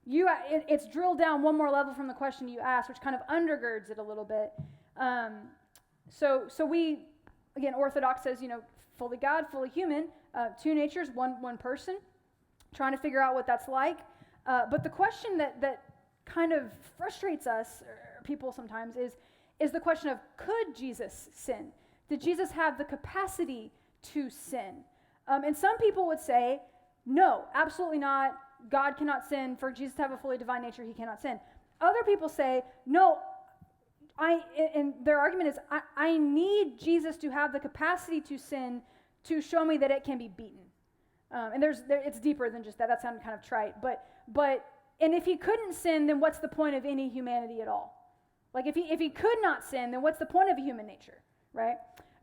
it's drilled down one more level from the question you asked, which kind of undergirds it a little bit. So we, again, Orthodox says, fully God, fully human, two natures, one person, trying to figure out what that's like. But the question that kind of frustrates us, or people sometimes, is the question of, could Jesus sin? Did Jesus have the capacity to sin? And some people would say, no, absolutely not. God cannot sin. For Jesus to have a fully divine nature, he cannot sin. Other people say, no, and their argument is, I need Jesus to have the capacity to sin to show me that it can be beaten. And it's deeper than just that. That sounded kind of trite. And if he couldn't sin, then what's the point of any humanity at all? Like if he could not sin, then what's the point of a human nature, right?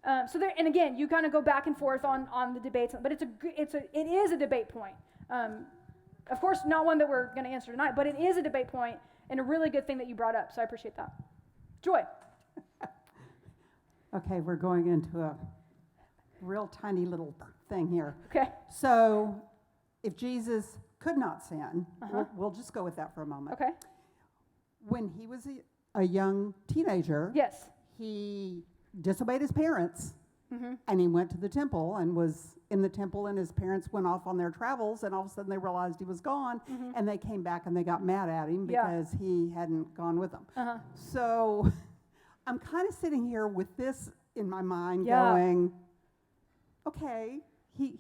And again, you kind of go back and forth on the debates, but it is a debate point. Of course, not one that we're going to answer tonight, but it is a debate point and a really good thing that you brought up. So I appreciate that. Joy. Okay, we're going into a real tiny little thing here. Okay. So if Jesus could not sin, we'll just go with that for a moment. Okay. When he was a young teenager, Yes. he disobeyed his parents, Mm-hmm. and he went to the temple and was in the temple, and his parents went off on their travels, and all of a sudden they realized he was gone, and they came back and they got mad at him because he hadn't gone with them. Uh-huh. So I'm kind of sitting here with this in my mind going, okay, he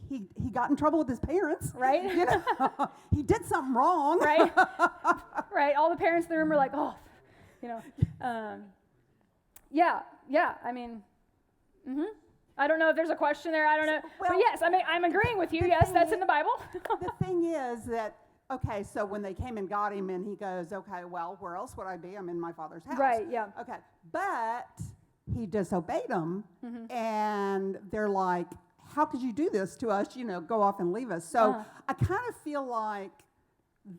got in trouble with his parents. Right. He did something wrong. Right. Right. All the parents in the room are like, oh, yeah. I mean, I don't know if there's a question there. I don't know. Well, but yes, I'm agreeing with you. Yes, that's in the Bible. The thing is that, okay, so when they came and got him, and he goes, okay, well, where else would I be? I'm in my father's house. Right, yeah. Okay, but he disobeyed them, and they're like, how could you do this to us? Go off and leave us. So I kind of feel like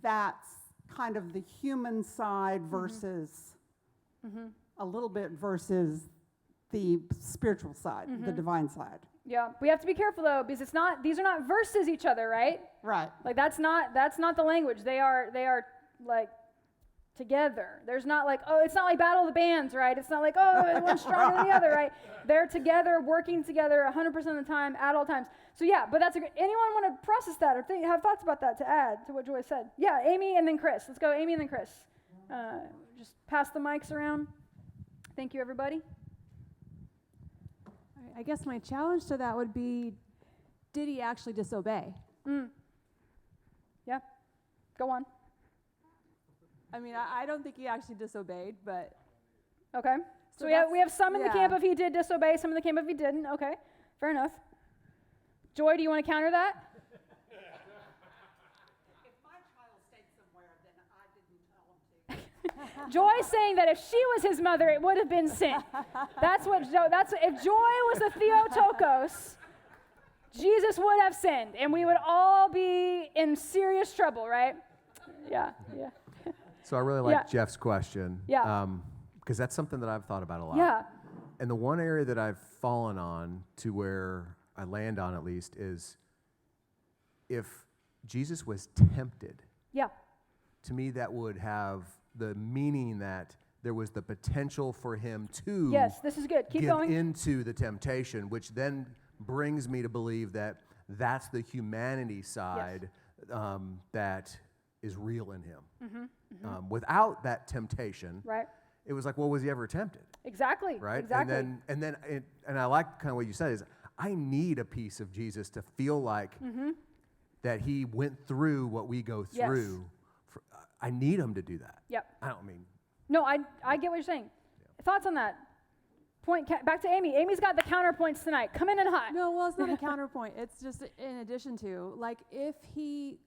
that's kind of the human side versus a little bit versus the spiritual side, the divine side. Yeah, we have to be careful though, because these are not versus each other, right? Right. Like that's not the language. They are like together. There's not like, oh, it's not like Battle of the Bands, right? It's not like, oh, one's stronger than the other, right? They're together, working together 100% of the time, at all times. So yeah, but that's anyone want to process that or have thoughts about that to add to what Joy said? Yeah, Amy and then Chris. Let's go, Amy and then Chris. Just pass the mics around. Thank you, everybody. I guess my challenge to that would be, did he actually disobey? Yeah, go on. I mean, I don't think he actually disobeyed, but... Okay, so we have some in the camp of he did disobey, some in the camp of he didn't. Okay, fair enough. Joy, do you want to counter that? If my child stayed somewhere, then I didn't tell him to. Joy's saying that if she was his mother, it would have been sin. If Joy was the Theotokos, Jesus would have sinned, and we would all be in serious trouble, right? Yeah. So I really like Jeff's question. Yeah. Because that's something that I've thought about a lot. Yeah. And the one area that I've fallen on to where I land on at least is if Jesus was tempted. Yeah. To me, that would have the meaning that there was the potential for him to Yes, this is good. Keep give going. into the temptation, which then brings me to believe that that's the humanity side that is real in him. Without that temptation, Right. it was like, well, was he ever tempted? Exactly. Right? Exactly. And I like kind of what you said is, I need a piece of Jesus to feel like that he went through what we go Yes. through. I need him to do that. Yep. I don't mean. No, I get what you're saying. Thoughts on that? Back to Amy. Amy's got the counterpoints tonight. Come in and hot. No, well, it's not a counterpoint. It's just in addition to, like, if he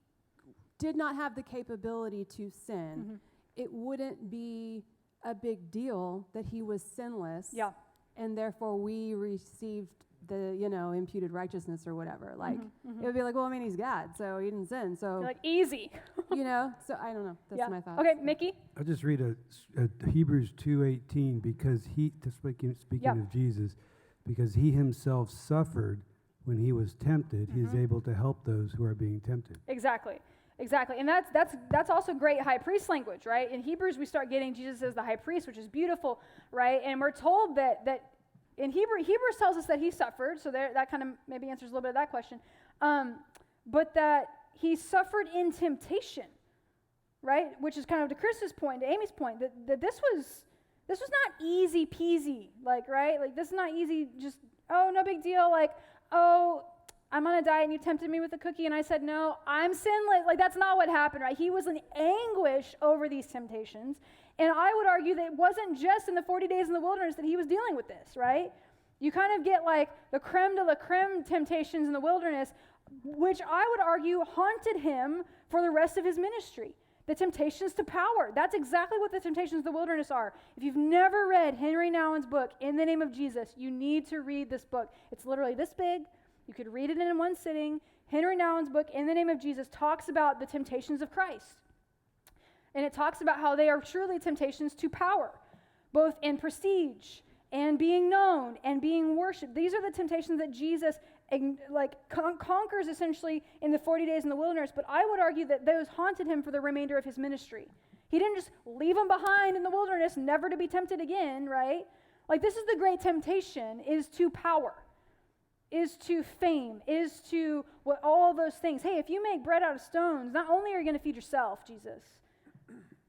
did not have the capability to sin, it wouldn't be a big deal that he was sinless. Yeah. And therefore we received the, imputed righteousness or whatever. Like, it would be like, well, I mean, he's God, so he didn't sin. So, You're like, easy. so I don't know. That's my thoughts. Okay, Mickey? I'll just read a Hebrews 2:18 because speaking Yep. of Jesus, because he himself suffered when he was tempted, he is able to help those who are being tempted. Exactly. And that's also great high priest language, right? In Hebrews, we start getting Jesus as the high priest, which is beautiful, right? And we're told that in Hebrews tells us that he suffered, so that kind of maybe answers a little bit of that question, but that he suffered in temptation, right? Which is kind of to Chris's point, to Amy's point, that this was not easy peasy, like, right? Like, this is not easy, just, oh, no big deal, like, oh, I'm on a diet and you tempted me with a cookie and I said, no, I'm sinless. Like, that's not what happened, right? He was in anguish over these temptations. And I would argue that it wasn't just in the 40 days in the wilderness that he was dealing with this, right? You kind of get like the creme de la creme temptations in the wilderness, which I would argue haunted him for the rest of his ministry. The temptations to power. That's exactly what the temptations of the wilderness are. If you've never read Henry Nouwen's book, In the Name of Jesus, you need to read this book. It's literally this big. You could read it in one sitting. Henry Nouwen's book, In the Name of Jesus, talks about the temptations of Christ. And it talks about how they are truly temptations to power, both in prestige and being known and being worshipped. These are the temptations that Jesus conquers essentially in the 40 days in the wilderness, but I would argue that those haunted him for the remainder of his ministry. He didn't just leave them behind in the wilderness, never to be tempted again, right? Like, this is the great temptation, is to power, is to fame, is to all those things. Hey, if you make bread out of stones, not only are you going to feed yourself, Jesus,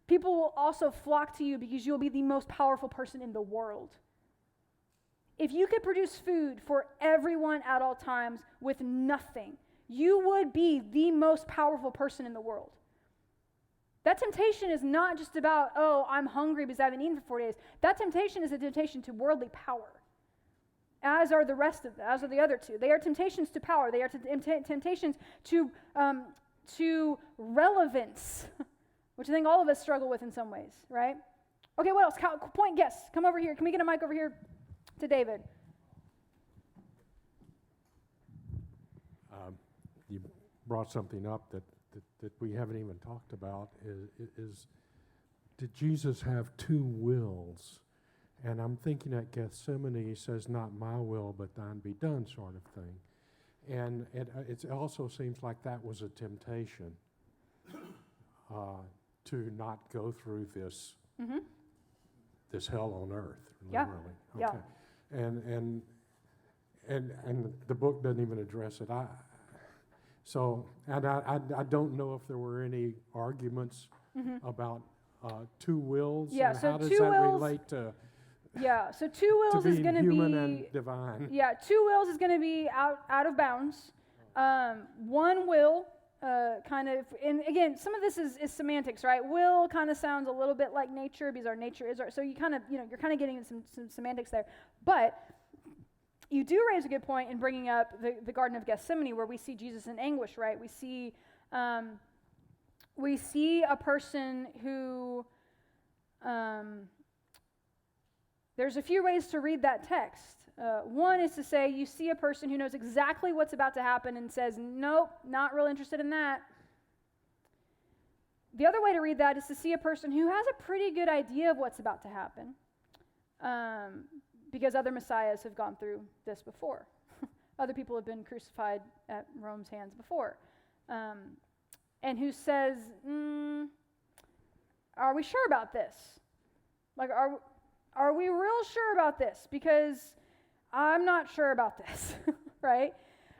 people will also flock to you because you'll be the most powerful person in the world. If you could produce food for everyone at all times with nothing, you would be the most powerful person in the world. That temptation is not just about, oh, I'm hungry because I haven't eaten for 4 days. That temptation is a temptation to worldly power, as are the rest of them, as are the other two. They are temptations to power. They are temptations to relevance, which I think all of us struggle with in some ways, right? Okay, what else? Point guess. Come over here. Can we get a mic over here to David? You brought something up that we haven't even talked about is did Jesus have two wills? And I'm thinking at Gethsemane, he says, not my will, but thine be done, sort of thing. And it also seems like that was a temptation to not go through this this hell on earth, literally. Yeah. Okay. And the book doesn't even address it. I don't know if there were any arguments about two wills. Yeah, and so how does two that wills- relate to Yeah, so two wills is being going to human be and divine? Yeah, two wills is going to be out of bounds. One will kind of, and again, some of this is semantics, right? Will kind of sounds a little bit like nature because our nature is so you kind of, you're kind of getting into some semantics there. But you do raise a good point in bringing up the Garden of Gethsemane where we see Jesus in anguish, right? We see a person who, there's a few ways to read that text. One is to say you see a person who knows exactly what's about to happen and says, nope, not real interested in that. The other way to read that is to see a person who has a pretty good idea of what's about to happen, because other messiahs have gone through this before. Other people have been crucified at Rome's hands before. And who says, are we sure about this? Like, are we real sure about this? Because I'm not sure about this, right?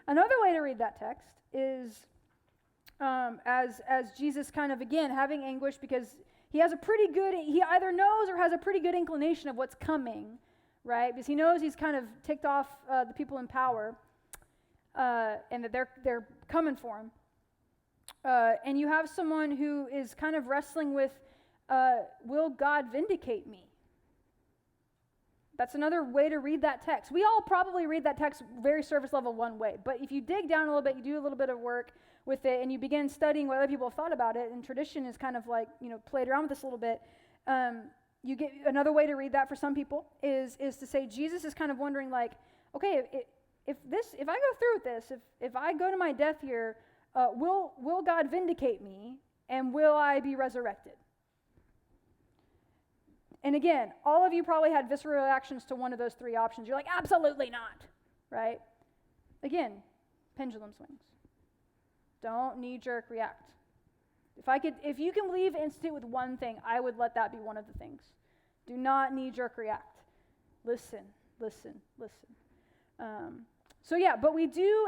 Another way to read that text is as Jesus kind of, again, having anguish because he either knows or has a pretty good inclination of what's coming, right? Because he knows he's kind of ticked off the people in power and that they're coming for him. And you have someone who is kind of wrestling with, will God vindicate me? That's another way to read that text. We all probably read that text very surface level one way, but if you dig down a little bit, you do a little bit of work with it, and you begin studying what other people have thought about it, and tradition is kind of like, played around with this a little bit, you get another way to read that for some people is to say Jesus is kind of wondering, like, okay, if I go through with this, if I go to my death here, will God vindicate me, and will I be resurrected? And again, all of you probably had visceral reactions to one of those three options. You're like, absolutely not, right? Again, pendulum swings. Don't knee-jerk react. If you can leave Institute with one thing, I would let that be one of the things. Do not knee-jerk react. Listen. So yeah, but we do,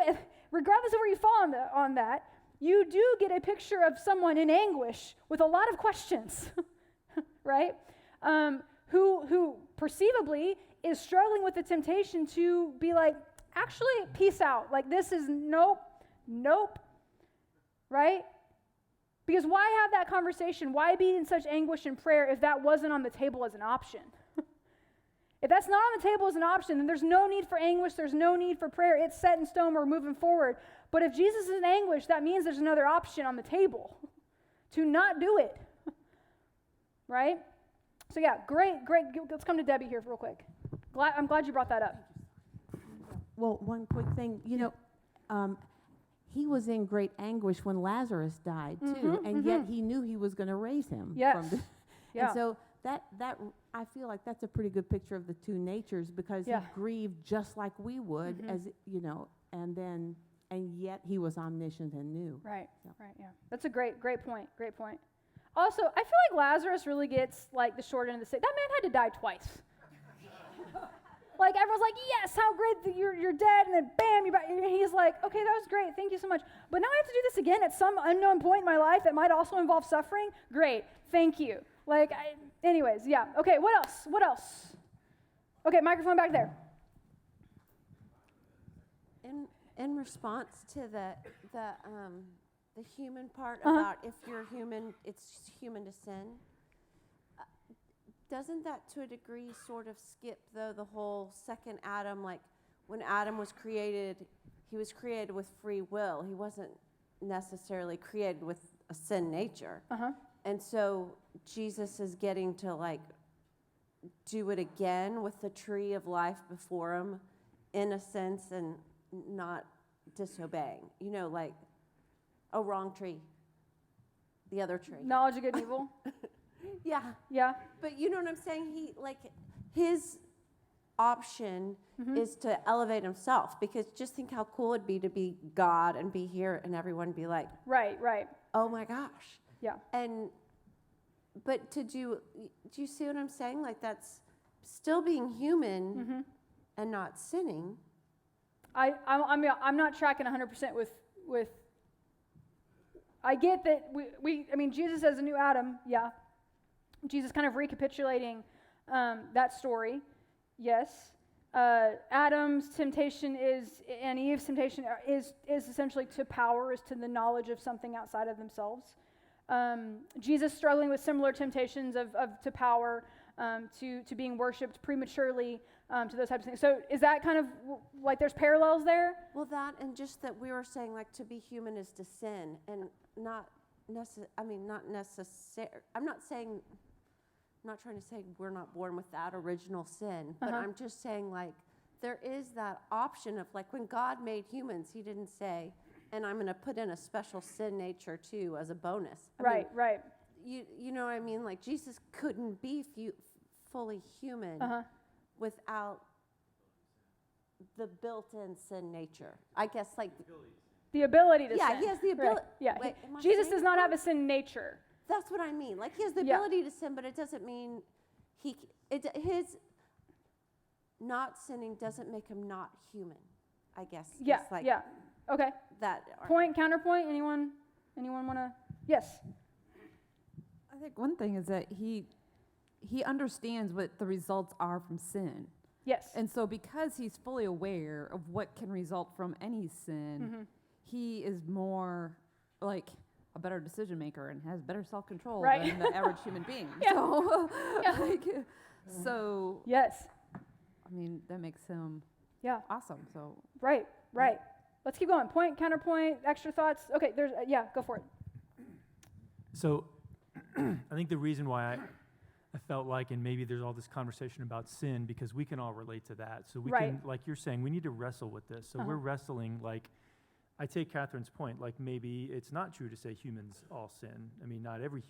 regardless of where you fall on that, you do get a picture of someone in anguish with a lot of questions, right? Who perceivably is struggling with the temptation to be like, actually, peace out. Like, this is nope, right? Because why have that conversation? Why be in such anguish and prayer if that wasn't on the table as an option? If that's not on the table as an option, then there's no need for anguish, there's no need for prayer. It's set in stone, we're moving forward. But if Jesus is in anguish, that means there's another option on the table to not do it, right? So yeah, great. Let's come to Debbie here real quick. I'm glad you brought that up. Well, one quick thing, he was in great anguish when Lazarus died too, and yet he knew he was going to raise him. Yes. And so that I feel like that's a pretty good picture of the two natures, because he grieved just like we would, and yet he was omniscient and knew. Right. Yeah. That's a great point. Great point. Also, I feel like Lazarus really gets like the short end of the stick. That man had to die twice. Like, everyone's like, yes, how great that you're dead, and then bam, you're back. And he's like, okay, that was great, thank you so much. But now I have to do this again at some unknown point in my life that might also involve suffering? Great, thank you. Like, anyways, yeah. Okay, what else? Okay, microphone back there. In response to the human part about if you're human, it's human to sin. Doesn't that, to a degree, sort of skip, though, the whole second Adam? Like, when Adam was created, he was created with free will. He wasn't necessarily created with a sin nature. And so Jesus is getting to, like, do it again with the tree of life before him, in a sense, and not disobeying. Like, oh, wrong tree. The other tree. Knowledge of good and evil. Yeah. But you know what I'm saying? His option is to elevate himself, because just think how cool it'd be to be God and be here and everyone be like, right. Oh my gosh. Yeah. But do you see what I'm saying? Like, that's still being human and not sinning. I'm not tracking 100% with. I get that Jesus as a new Adam, yeah. Jesus kind of recapitulating that story, yes. Adam's temptation and Eve's temptation is essentially to power, is to the knowledge of something outside of themselves. Jesus struggling with similar temptations to power, to being worshipped prematurely, to those types of things. So is that kind of like there's parallels there? Well, that, and just that we were saying, like, to be human is to sin, and not necessary. I'm not trying to say we're not born with that original sin, but I'm just saying, like, there is that option of, like, when God made humans, he didn't say, and I'm going to put in a special sin nature too as a bonus. Right. You know what I mean? Like, Jesus couldn't be fully human without the built-in sin nature. I guess like The ability to sin. yeah, he has the ability. Right. Yeah. Wait, am I Jesus saying does it not have wrong? a sin nature. That's what I mean. Like he has the Yeah. ability to sin, but it doesn't mean his not sinning doesn't make him not human. I guess. Yeah. It's like Yeah. Okay. that. Point, counterpoint. Anyone want to? Yes. I think one thing is that he understands what the results are from sin. Yes. And so because he's fully aware of what can result from any sin, he is more like a better decision maker and has better self-control Right. than the average human being. Yeah. So, Yeah. so Yes. I mean, that makes him Yeah. awesome. So Right. Right. Let's keep going. Point, counterpoint, extra thoughts. Okay. There's yeah. Go for it. So I think the reason why I felt like, and maybe there's all this conversation about sin, because we can all relate to that. So we Right. can, like you're saying, we need to wrestle with this. So we're wrestling, like, I take Catherine's point, like maybe it's not true to say humans all sin. I mean, not every,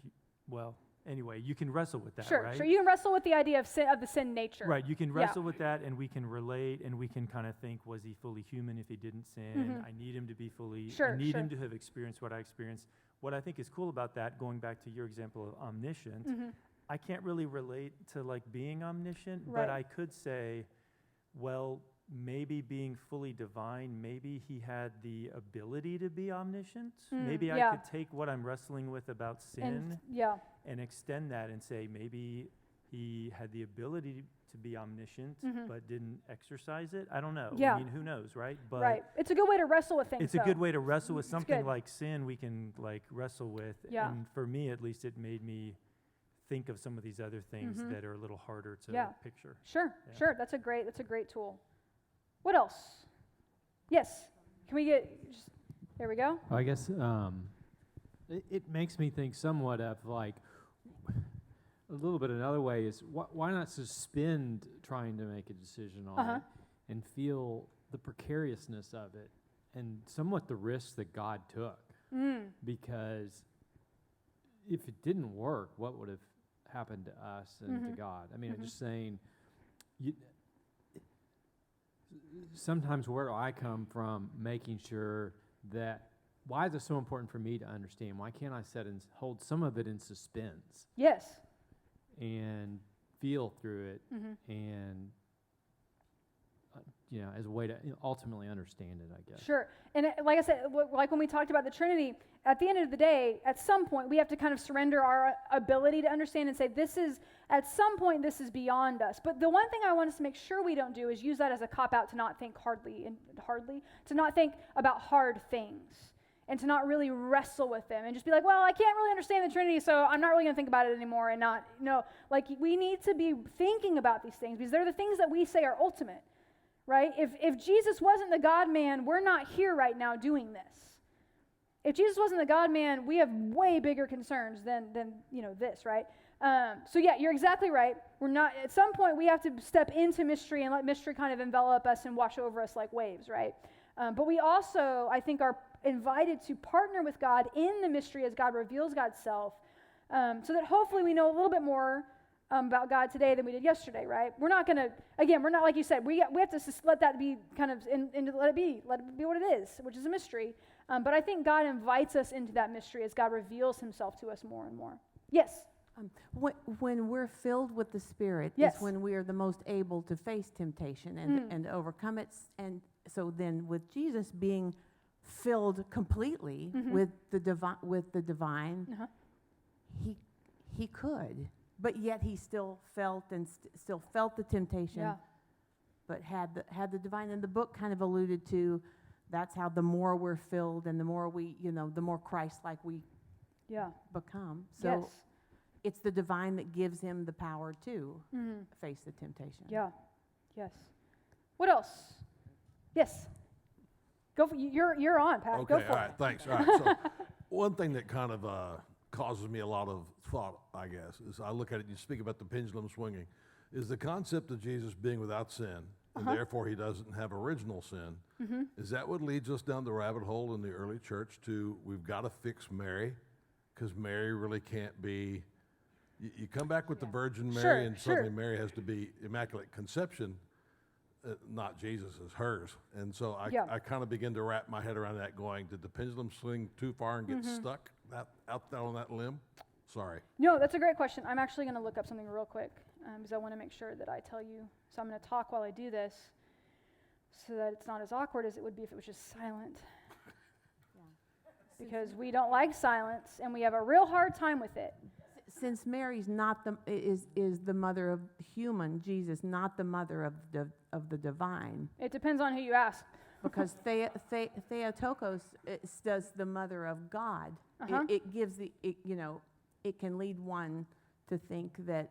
well, anyway, you can wrestle with that, Sure. right? Sure. You can wrestle with the idea of sin, of the sin nature. Right, you can Yeah. wrestle with that, and we can relate, and we can kind of think, was he fully human if he didn't sin? I need him to be fully, Sure, I need sure. him to have experienced what I experienced. What I think is cool about that, going back to your example of omniscient, I can't really relate to like being omniscient, Right. but I could say, well, maybe being fully divine, maybe he had the ability to be omniscient. Maybe yeah. I could take what I'm wrestling with about sin And yeah. and extend that and say maybe he had the ability to be omniscient but didn't exercise it. I don't know. Yeah. I mean, who knows, right? But Right. It's a good way to wrestle with things. it's a good way to wrestle with It's something good. like sin we can like wrestle with. Yeah. And for me at least it made me think of some of these other things that are a little harder to Yeah. picture. Sure. Yeah. Sure. That's a great tool. What else? Yes. Can we get? There we go. I guess it makes me think somewhat of like a little bit another way is why not suspend trying to make a decision on it and feel the precariousness of it and somewhat the risks that God took. Because if it didn't work, what would have happened to us and to God? I mean, I'm just saying, sometimes where I come from making sure that why is it so important for me to understand? Why can't I hold some of it in suspense Yes. and feel through it and as a way to ultimately understand it, I guess. Sure. And like I said, like when we talked about the Trinity, at the end of the day, at some point, we have to kind of surrender our ability to understand and say, at some point, this is beyond us. But the one thing I want us to make sure we don't do is use that as a cop-out to not think to not think about hard things and to not really wrestle with them and just be like, well, I can't really understand the Trinity, so I'm not really going to think about it anymore and not, like we need to be thinking about these things because they're the things that we say are ultimate. Right? If Jesus wasn't the God-man, we're not here right now doing this. If Jesus wasn't the God-man, we have way bigger concerns than this, right? So yeah, you're exactly right. We're not, at some point, we have to step into mystery and let mystery kind of envelop us and wash over us like waves, right? But we also, I think, are invited to partner with God in the mystery as God reveals God's self, so that hopefully we know a little bit more about God today than we did yesterday, right? We're not like you said, we have to let that be kind of, let it be what it is, which is a mystery. But I think God invites us into that mystery as God reveals himself to us more and more. Yes? When we're filled with the Spirit Yes. is when we are the most able to face temptation and overcome it. And so then with Jesus being filled completely with the divine, he could. But yet he still felt the temptation, but had the divine. And the book kind of alluded to that's how the more we're filled and the more we, the more Christ-like we become. So it's the divine that gives him the power to face the temptation. Yeah. Yes. What else? Yes. Go for you're on, Pat. Okay, Go for all right, it. thanks. All right, so one thing that kind of causes me a lot of thought, I guess, is I look at it, you speak about the pendulum swinging, is the concept of Jesus being without sin, and therefore he doesn't have original sin. Is that what leads us down the rabbit hole in the early church to we've got to fix Mary, because Mary really can't be, you come back with the Virgin Mary and suddenly Mary has to be Immaculate Conception. not Jesus, is hers. And so Yeah. I kind of begin to wrap my head around that going, did the pendulum swing too far and get stuck out there on that limb? Sorry. No, that's a great question. I'm actually going to look up something real quick because I want to make sure that I tell you. So I'm going to talk while I do this so that it's not as awkward as it would be if it was just silent. Because we don't like silence and we have a real hard time with it. Since Mary's not is the mother of human, Jesus, not the mother of the divine, It depends on who you ask. because Theotokos does the mother of God. Uh-huh. It gives it can lead one to think that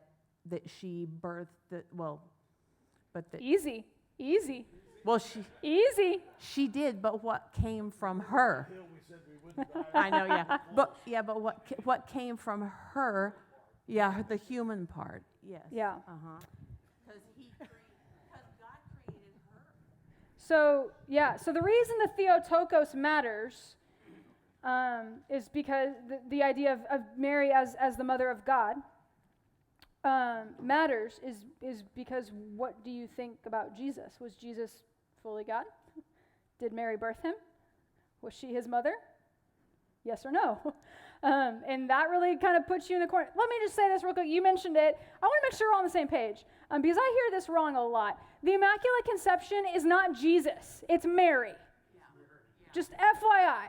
she birthed Easy. Easy. she did, but what came from her? I know, yeah, but what came from her? Yeah, the human part. Yes. Yeah. Because God created her. So the reason the Theotokos matters is because the idea of Mary as the mother of God matters is because what do you think about Jesus? Was Jesus fully God? Did Mary birth him? Was she his mother? Yes or no? And that really kind of puts you in the corner. Let me just say this real quick. You mentioned it. I want to make sure we're on the same page because I hear this wrong a lot. The Immaculate Conception is not Jesus. It's Mary. Just FYI.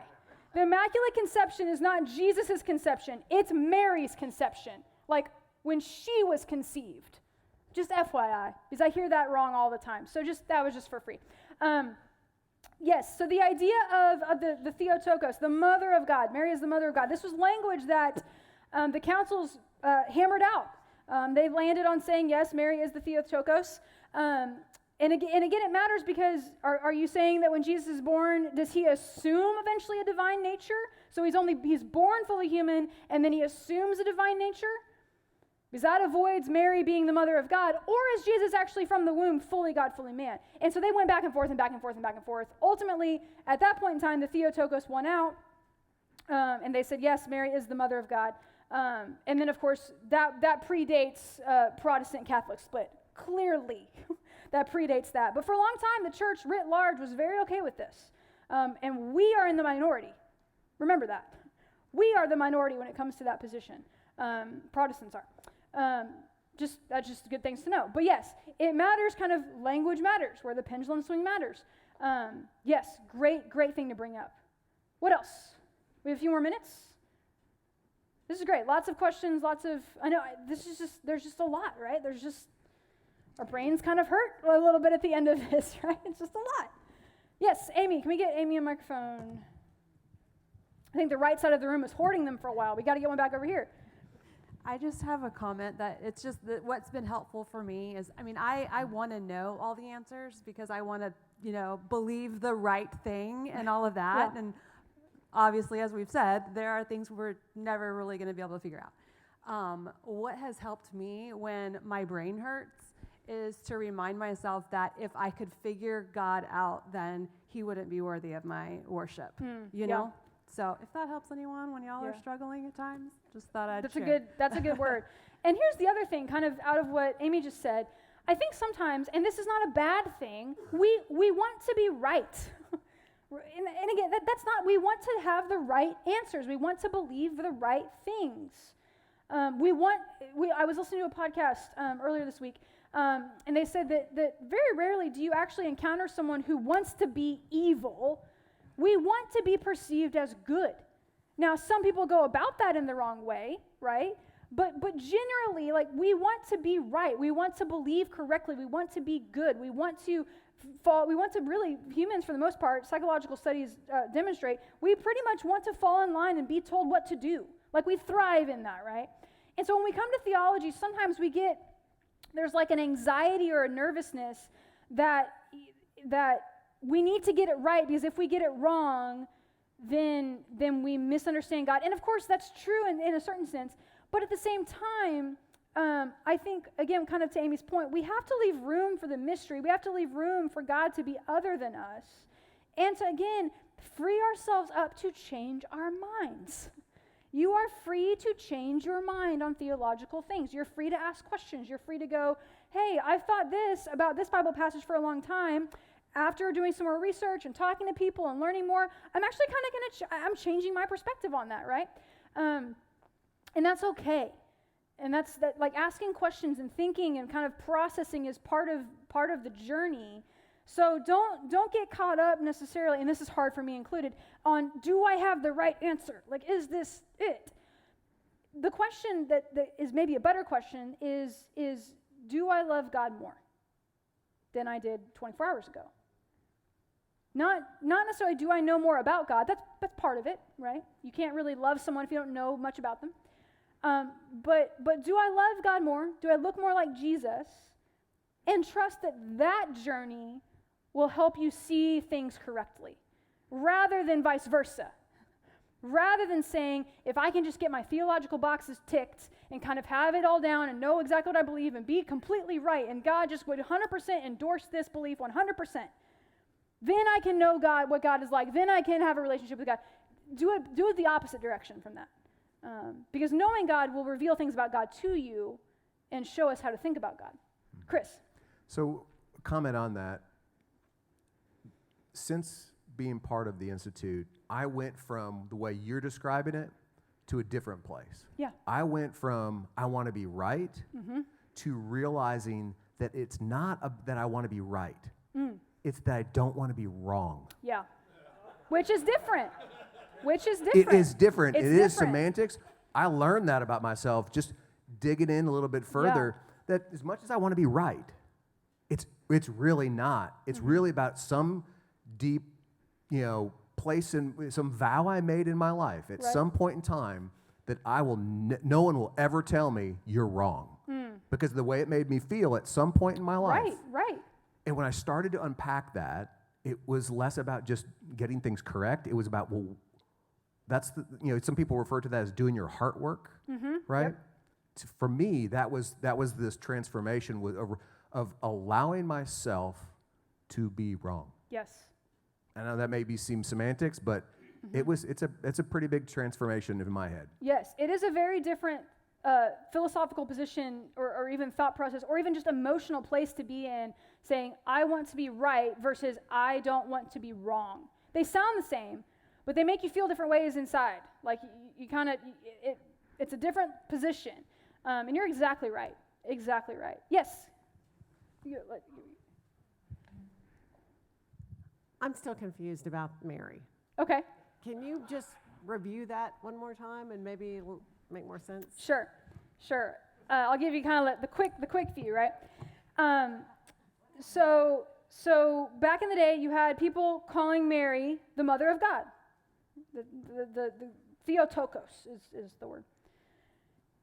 The Immaculate Conception is not Jesus' conception. It's Mary's conception. Like when she was conceived. Just FYI. Because I hear that wrong all the time. So that was just for free. Yes, so the idea of the Theotokos, the mother of God, Mary is the mother of God, this was language that the councils hammered out. They landed on saying, yes, Mary is the Theotokos. And again, it matters because are you saying that when Jesus is born, does he assume eventually a divine nature? So he's born fully human, and then he assumes a divine nature? Because that avoids Mary being the mother of God, or is Jesus actually from the womb fully God, fully man? And so they went back and forth and back and forth and back and forth. Ultimately, at that point in time, the Theotokos won out, and they said, yes, Mary is the mother of God. And then, of course, that predates Protestant Catholic split. Clearly, that predates that. But for a long time, the church writ large was very okay with this. And we are in the minority. Remember that. We are the minority when it comes to that position. Protestants are. That's just good things to know. But yes, it matters, kind of language matters, where the pendulum swing matters. Yes, great thing to bring up. What else? We have a few more minutes. This is great. Lots of questions, I know, there's just a lot, right? Our brains kind of hurt a little bit at the end of this, right? It's just a lot. Yes, Amy, can we get Amy a microphone? I think the right side of the room is hoarding them for a while. We got to get one back over here. I just have a comment that it's just that what's been helpful for me is, I want to know all the answers because I want to, believe the right thing and all of that. Yeah. And obviously, as we've said, there are things we're never really going to be able to figure out. What has helped me when my brain hurts is to remind myself that if I could figure God out, then he wouldn't be worthy of my worship, you know? So if that helps anyone when y'all are struggling at times, just thought I'd share. That's a good word. And here's the other thing, kind of out of what Amy just said. I think sometimes, and this is not a bad thing, we want to be right. And again, that's not, we want to have the right answers. We want to believe the right things. I was listening to a podcast earlier this week, and they said that very rarely do you actually encounter someone who wants to be evil. We want to be perceived as good. Now, some people go about that in the wrong way, right? But generally, like, we want to be right. We want to believe correctly. We want to be good. We want to really, humans for the most part, psychological studies demonstrate, we pretty much want to fall in line and be told what to do. Like, we thrive in that, right? And so when we come to theology, sometimes there's like an anxiety or a nervousness that we need to get it right, because if we get it wrong, then we misunderstand God. And of course, that's true in a certain sense. But at the same time, I think, again, kind of to Amy's point, we have to leave room for the mystery. We have to leave room for God to be other than us. And to, again, free ourselves up to change our minds. You are free to change your mind on theological things. You're free to ask questions. You're free to go, hey, I've thought this about this Bible passage for a long time. After doing some more research and talking to people and learning more, I'm actually kind of going to, I'm changing my perspective on that, right? And that's okay. And that's like asking questions and thinking and kind of processing is part of the journey. So don't get caught up necessarily, and this is hard for me included, on do I have the right answer? Like, is this it? The question that is maybe a better question is do I love God more than I did 24 hours ago? Not necessarily do I know more about God. That's part of it, right? You can't really love someone if you don't know much about them. But do I love God more? Do I look more like Jesus? And trust that journey will help you see things correctly, rather than vice versa. Rather than saying, if I can just get my theological boxes ticked and kind of have it all down and know exactly what I believe and be completely right, and God just would 100% endorse this belief 100%, then I can know God, what God is like. Then I can have a relationship with God. Do it the opposite direction from that. Because knowing God will reveal things about God to you and show us how to think about God. Chris. So, comment on that. Since being part of the Institute, I went from the way you're describing it to a different place. Yeah. I went from I want to be right to realizing that it's not that I want to be right. It's that I don't want to be wrong. Yeah. Which is different. It is different. It's it is different. semantics. I learned that about myself, just digging in a little bit further, that as much as I want to be right, it's really not. It's really about some deep, place in some vow I made in my life at some point in time that I will no one will ever tell me you're wrong. Because of the way it made me feel at some point in my life. Right. And when I started to unpack that, it was less about just getting things correct. It was about, well, that's some people refer to that as doing your heart work, right? Yep. For me, that was this transformation of allowing myself to be wrong. Yes. I know that maybe seems semantics, but it's a pretty big transformation in my head. Yes, it is a very different philosophical position or even thought process or even just emotional place to be in, saying, I want to be right versus I don't want to be wrong. They sound the same, but they make you feel different ways inside. Like you kind of, it's a different position. And you're exactly right. Exactly right. Yes? I'm still confused about Mary. Okay. Can you just review that one more time and maybe it'll make more sense? Sure. I'll give you kind of the quick view, right? So back in the day, you had people calling Mary the mother of God. The Theotokos is the word.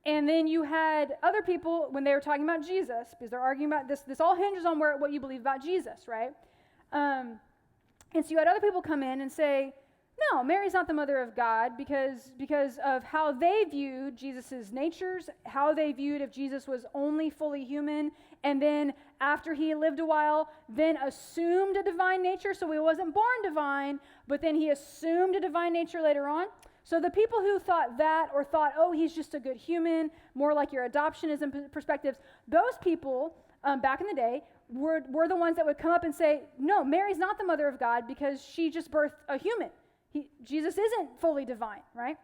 And then you had other people when they were talking about Jesus, because they're arguing about this. This all hinges on what you believe about Jesus, right? And so you had other people come in and say, no, Mary's not the mother of God because of how they viewed Jesus' natures, how they viewed if Jesus was only fully human, and then after he lived a while, then assumed a divine nature. So he wasn't born divine, but then he assumed a divine nature later on. So the people who thought that or thought, oh, he's just a good human, more like your adoptionism perspectives, those people back in the day were the ones that would come up and say, no, Mary's not the mother of God because she just birthed a human. Jesus isn't fully divine, right?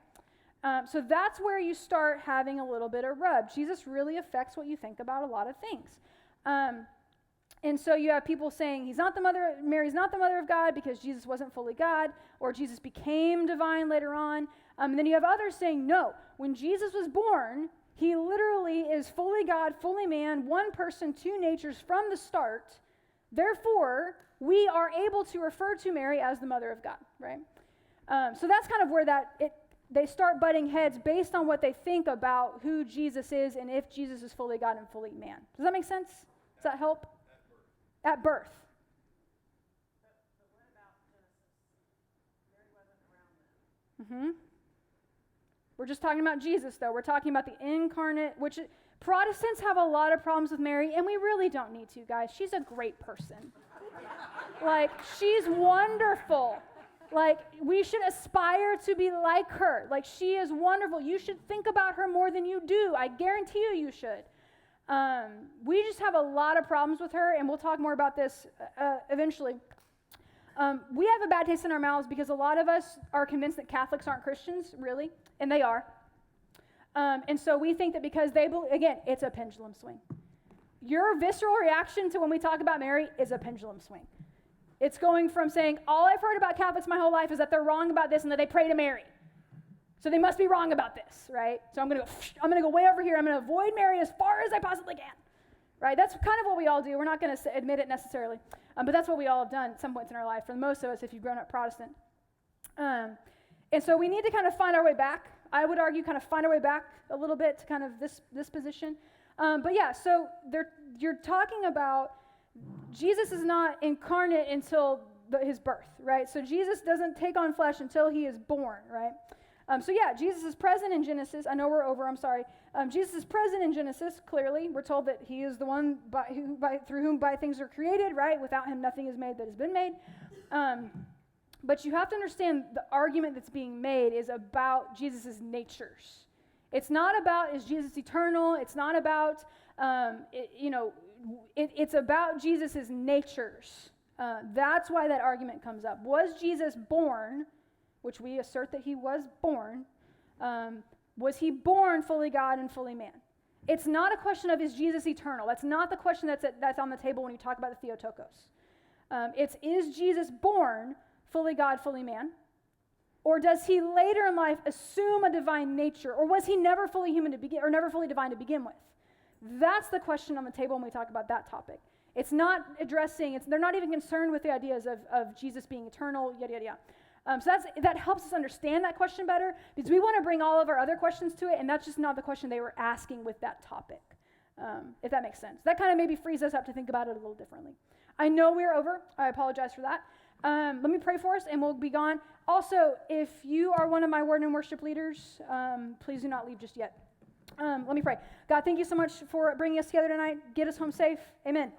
So that's where you start having a little bit of rub. Jesus really affects what you think about a lot of things. And so you have people saying Mary's not the mother of God because Jesus wasn't fully God, or Jesus became divine later on. And then you have others saying, no, when Jesus was born, he literally is fully God, fully man, one person, two natures from the start. Therefore, we are able to refer to Mary as the mother of God, right? So that's kind of where they start butting heads based on what they think about who Jesus is and if Jesus is fully God and fully man. Does that make sense? Does that help? At birth. But what about Genesis? Mary wasn't around then. We're just talking about Jesus, though. We're talking about the incarnate, which Protestants have a lot of problems with Mary, and we really don't need to, guys. She's a great person. Like, she's wonderful. Like, we should aspire to be like her. Like, she is wonderful. You should think about her more than you do. I guarantee you should. We just have a lot of problems with her, and we'll talk more about this eventually. We have a bad taste in our mouths because a lot of us are convinced that Catholics aren't Christians, really, and they are. And so we think that because they believe, again, it's a pendulum swing. Your visceral reaction to when we talk about Mary is a pendulum swing. It's going from saying, all I've heard about Catholics my whole life is that they're wrong about this and that they pray to Mary. So they must be wrong about this, right? So I'm going to go way over here. I'm going to avoid Mary as far as I possibly can, right? That's kind of what we all do. We're not going to admit it necessarily, but that's what we all have done at some points in our life, for most of us, if you've grown up Protestant. And so we need to kind of find our way back. I would argue kind of find our way back a little bit to kind of this position. But yeah, so you're talking about Jesus is not incarnate until his birth, right? So Jesus doesn't take on flesh until he is born, right? So yeah, Jesus is present in Genesis. I know we're over, I'm sorry. Jesus is present in Genesis, clearly. We're told that he is the one through whom things are created, right? Without him, nothing is made that has been made. But you have to understand the argument that's being made is about Jesus' natures. It's not about, is Jesus eternal? It's not about, it's about Jesus' natures. That's why that argument comes up. Was Jesus born, which we assert that he was born, was he born fully God and fully man? It's not a question of, is Jesus eternal? That's not the question that's on the table when you talk about the Theotokos. Is Jesus born fully God, fully man? Or does he later in life assume a divine nature? Or was he never fully human to begin, or never fully divine to begin with? That's the question on the table when we talk about that topic. It's not addressing, they're not even concerned with the ideas of Jesus being eternal, yada, yada, yada. So that helps us understand that question better, because we want to bring all of our other questions to it, and that's just not the question they were asking with that topic, if that makes sense. That kind of maybe frees us up to think about it a little differently. I know we're over. I apologize for that. Let me pray for us, and we'll be gone. Also, if you are one of my word and worship leaders, please do not leave just yet. Let me pray. God, thank you so much for bringing us together tonight. Get us home safe. Amen.